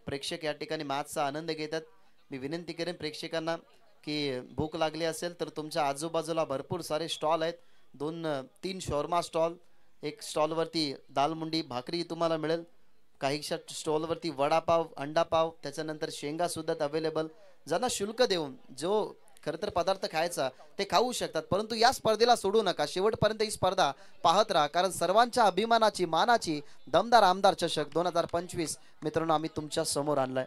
Speaker 2: प्रेक्षक या ठिकाणी मॅचचा आनंद घेतात. मी विनंती करेन प्रेक्षकांना की भूक लागली असेल तर तुमच्या आजूबाजूला भरपूर सारे स्टॉल आहेत. 2-3 शॉर्मा स्टॉल, एक स्टॉलवरती दालमुंडी भाकरी तुम्हाला मिळेल, काही स्टॉलवरती वडापाव, अंडापाव, त्याच्यानंतर शेंगा सुद्धा अवेलेबल. ज्यांना शुल्क देऊन जो खरं तर पदार्थ खायचा ते खाऊ शकतात, परंतु या स्पर्धेला सोडू नका. शेवटपर्यंत ही स्पर्धा पाहत राहा, कारण सर्वांच्या अभिमानाची मानाची दमदार आमदार चषक 2025 मित्रांनो आम्ही तुमच्या समोर आणलाय.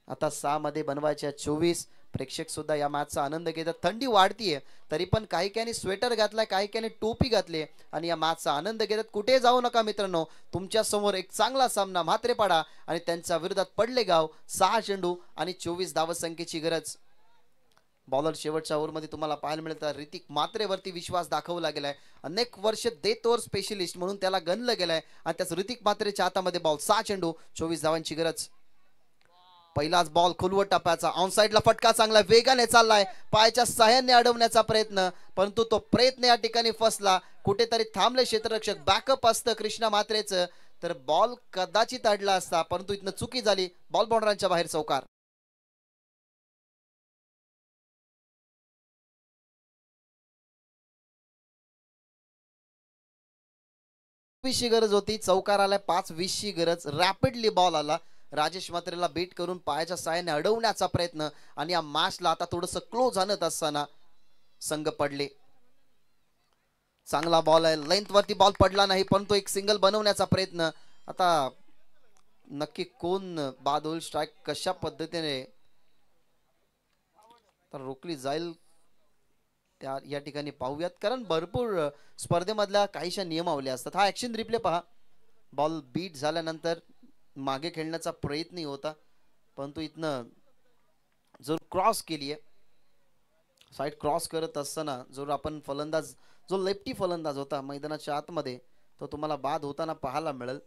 Speaker 2: आता 6 मध्ये बनवायच्या 24. प्रेक्षक सुद्धा या मॅचचा आनंद घेतात. थंडी वाढतीये तरी पण काही स्वेटर घातलाय, काही टोपी घातली आणि या मॅचचा आनंद घेतात. कुठे जाऊ नका मित्रांनो, तुमच्या समोर एक चांगला सामना मात्रेपाडा आणि त्यांच्या विरोधात पडलेगाव. 6 चेंडू आणि 24 धावसंख्येची गरज. बॉलर शेवटच्या ओव्हरमध्ये तुम्हाला पाहायला मिळतं ऋतिक मात्रेवरती विश्वास दाखवला गेलाय. अनेक वर्ष डेथ ओव्हर स्पेशलिस्ट म्हणून त्याला गणलं गेलंय आणि त्याच ऋतिक मात्रेच्या हातामध्ये बॉल. 6 चेंडू 24 धावांची गरज. पहिलाच बॉल खुलवट टप्प्याचा, ऑन साइडला फटका चांगला वेगाने चाललाय, पायाच्या सहाय्याने अडवण्याचा प्रयत्न, परंतु तो प्रयत्न या ठिकाणी फसला. कुठेतरी थांबले क्षेत्ररक्षक. बॅकअप असतं कृष्णा मात्रेचं तर बॉल कदाचित अडला असता, परंतु इथनं चुकी झाली. बॉल बाउंडरांच्या बाहेर चौकार. ची गरज होती, चौकार आलाय. 5-20 ची गरज. रॅपिडली बॉल आला, राजेश मात्रेला बीट करून पायाच्या साहाय्याने अडवण्याचा प्रयत्न आणि या मॅचला आता थोडंसं क्लोज आणत असताना संघ पडले. चांगला बॉल आहे, लेंथ वरती बॉल पडला नाही, परंतु एक सिंगल बनवण्याचा प्रयत्न. आता नक्की कोण बाद होईल, स्ट्राईक कशा पद्धतीने तर रोखली जाईल त्या या ठिकाणी पाहूयात, कारण भरपूर स्पर्धेमधल्या काहीशा नियमावली असतात. हा ऍक्शन रिप्ले पहा. बॉल बीट झाल्यानंतर मागे खेळण्याचा प्रयत्न होता, परंतु इथनं जर क्रॉस केली आहे, साइड क्रॉस करत असताना जो आपण फलंदाज, जो लेफ्टी फलंदाज होता मैदानाच्या आतमध्ये, तो तुम्हाला बाद होताना पाहायला मिळेल.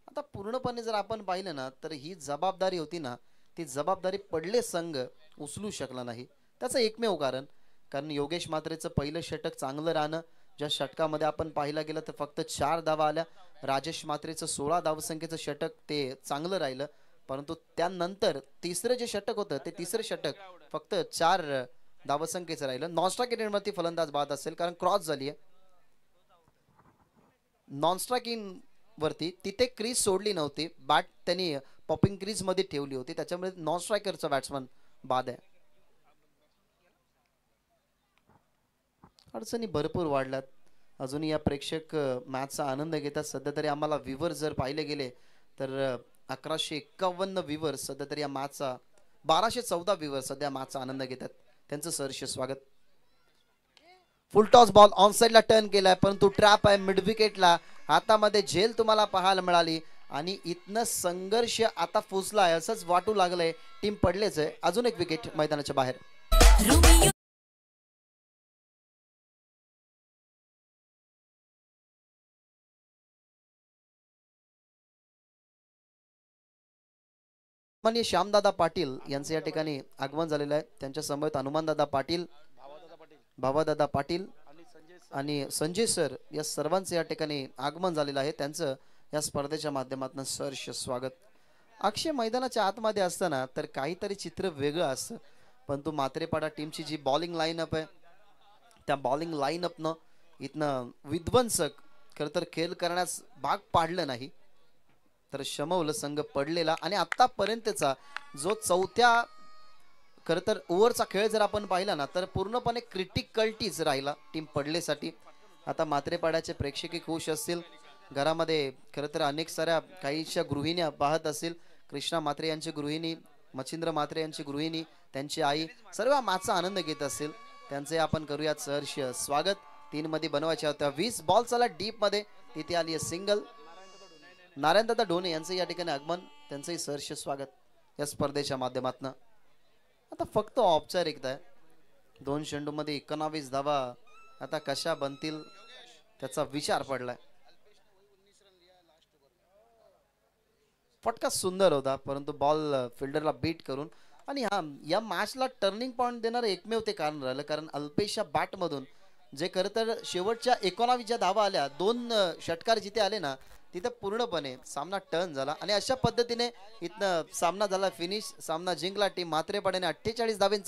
Speaker 2: आता पूर्णपणे जर आपण पाहिलं ना तर ही जबाबदारी होती ना, ती जबाबदारी पडले संघ उचलू शकला नाही. त्याचं एकमेव कारण योगेश मात्रेचं पहिलं षटक चांगलं राहणं, ज्या षटकामध्ये आपण पाहिला गेलं तर फक्त 4 धावा आल्या. राजेश मात्रेचं 16 धावसंख्येचं षटक ते चांगलं राहिलं, परंतु त्यानंतर तिसरं जे षटक होतं ते तिसरं षटक फक्त 4 धावसंख्येचं राहिलं. नॉन स्ट्रायकिंग वरती फलंदाज बाद असेल कारण क्रॉस झाली आहे. नॉन स्ट्रायकिंग वरती तिथे क्रीज सोडली नव्हती, बॅट त्यांनी पॉपिंग क्रीज मध्ये ठेवली होती, त्याच्यामुळे नॉन स्ट्रायकरचा बॅट्समन बाद आहे. अडचणी भरपूर वाढल्यात. अजूनही या प्रेक्षक मॅचचा आनंद घेतात. सध्या तरी आम्हाला व्ह्यूवर जर पाहिले गेले तर 1151 व्ह्यूवर सध्या तरी या मॅचचा, 1214 व्ह्यूवर सध्या मॅचचा आनंद घेतात. त्यांचं सहर्ष स्वागत. फुल टॉस बॉल ऑन साइडला टर्न केलाय, परंतु ट्रॅप आहे मिड विकेटला. हातामध्ये झेल तुम्हाला पाहायला मिळाली आणि इथनं संघर्ष आता फुसलाय असंच वाटू लागलंय. टीम पडलेच आहे. अजून एक विकेट मैदानाच्या बाहेर. माननीय श्यामदादा पाटील यांचे या ठिकाणी आगमन झालेलं आहे. त्यांच्या समवेत हनुमानदादा पाटील, भावादादा पाटील आणि संजय सर या सर्वांचे या ठिकाणी आगमन झालेलं आहे. त्यांचं या स्पर्धेच्या माध्यमातून सहर्ष स्वागत. अक्षय मैदानाच्या आतमध्ये असताना तर काहीतरी चित्र वेगळं असतं, परंतु मात्रेपाडा टीमची जी बॉलिंग लाईनअप आहे त्या बॉलिंग लाईनअपनं इथनं विध्वंसक खरं तर खेळ करण्यास भाग पाडलं नाही, तर शमवलं संघ पडलेला. आणि आतापर्यंतचा जो चौथ्या खरं तर ओव्हरचा खेळ जर आपण पाहिला ना तर पूर्णपणे क्रिटिकल्टीच राहिला टीम पडलेसाठी. आता मात्रेपाड्याचे प्रेक्षकही खुश असतील, घरामध्ये खरं तर अनेक साऱ्या काहीशा गृहिणी पाहत असतील. कृष्णा मात्रे यांची गृहिणी, मच्छिंद्र मात्रे यांची गृहिणी, त्यांची आई सर्व माचा आनंद घेत असतील. त्यांचे आपण करूयात सहर्ष स्वागत. 3 मध्ये बनवायच्या होत्या, 20 बॉल चाला डीप मध्ये, तिथे आली आहे सिंगल. नारायणदादा ढोणे यांचं या ठिकाणी आगमन, त्यांचंही सहर्ष स्वागत या स्पर्धेच्या माध्यमातून. आता फक्त औपचारिकता आहे. 2 चेंडूमध्ये 19 धावा आता कशा बनतील त्याचा विचार पडलाय. फटका सुंदर होता, परंतु बॉल फिल्डरला बीट करून. आणि हा या मॅचला टर्निंग पॉइंट देणारं एकमेव ते कारण राहिलं, कारण अल्पेशा बॅटमधून जे खरं तर शेवटच्या 19 ज्या धावा आल्या, 2 षटकार जिथे आले ना तिथे पूर्णपणे सामना टर्न झाला. आणि अशा पद्धतीने इथनं सामना झाला फिनिश. सामना जिंकला टीम मात्रेपाड्याने 48 धावेंचा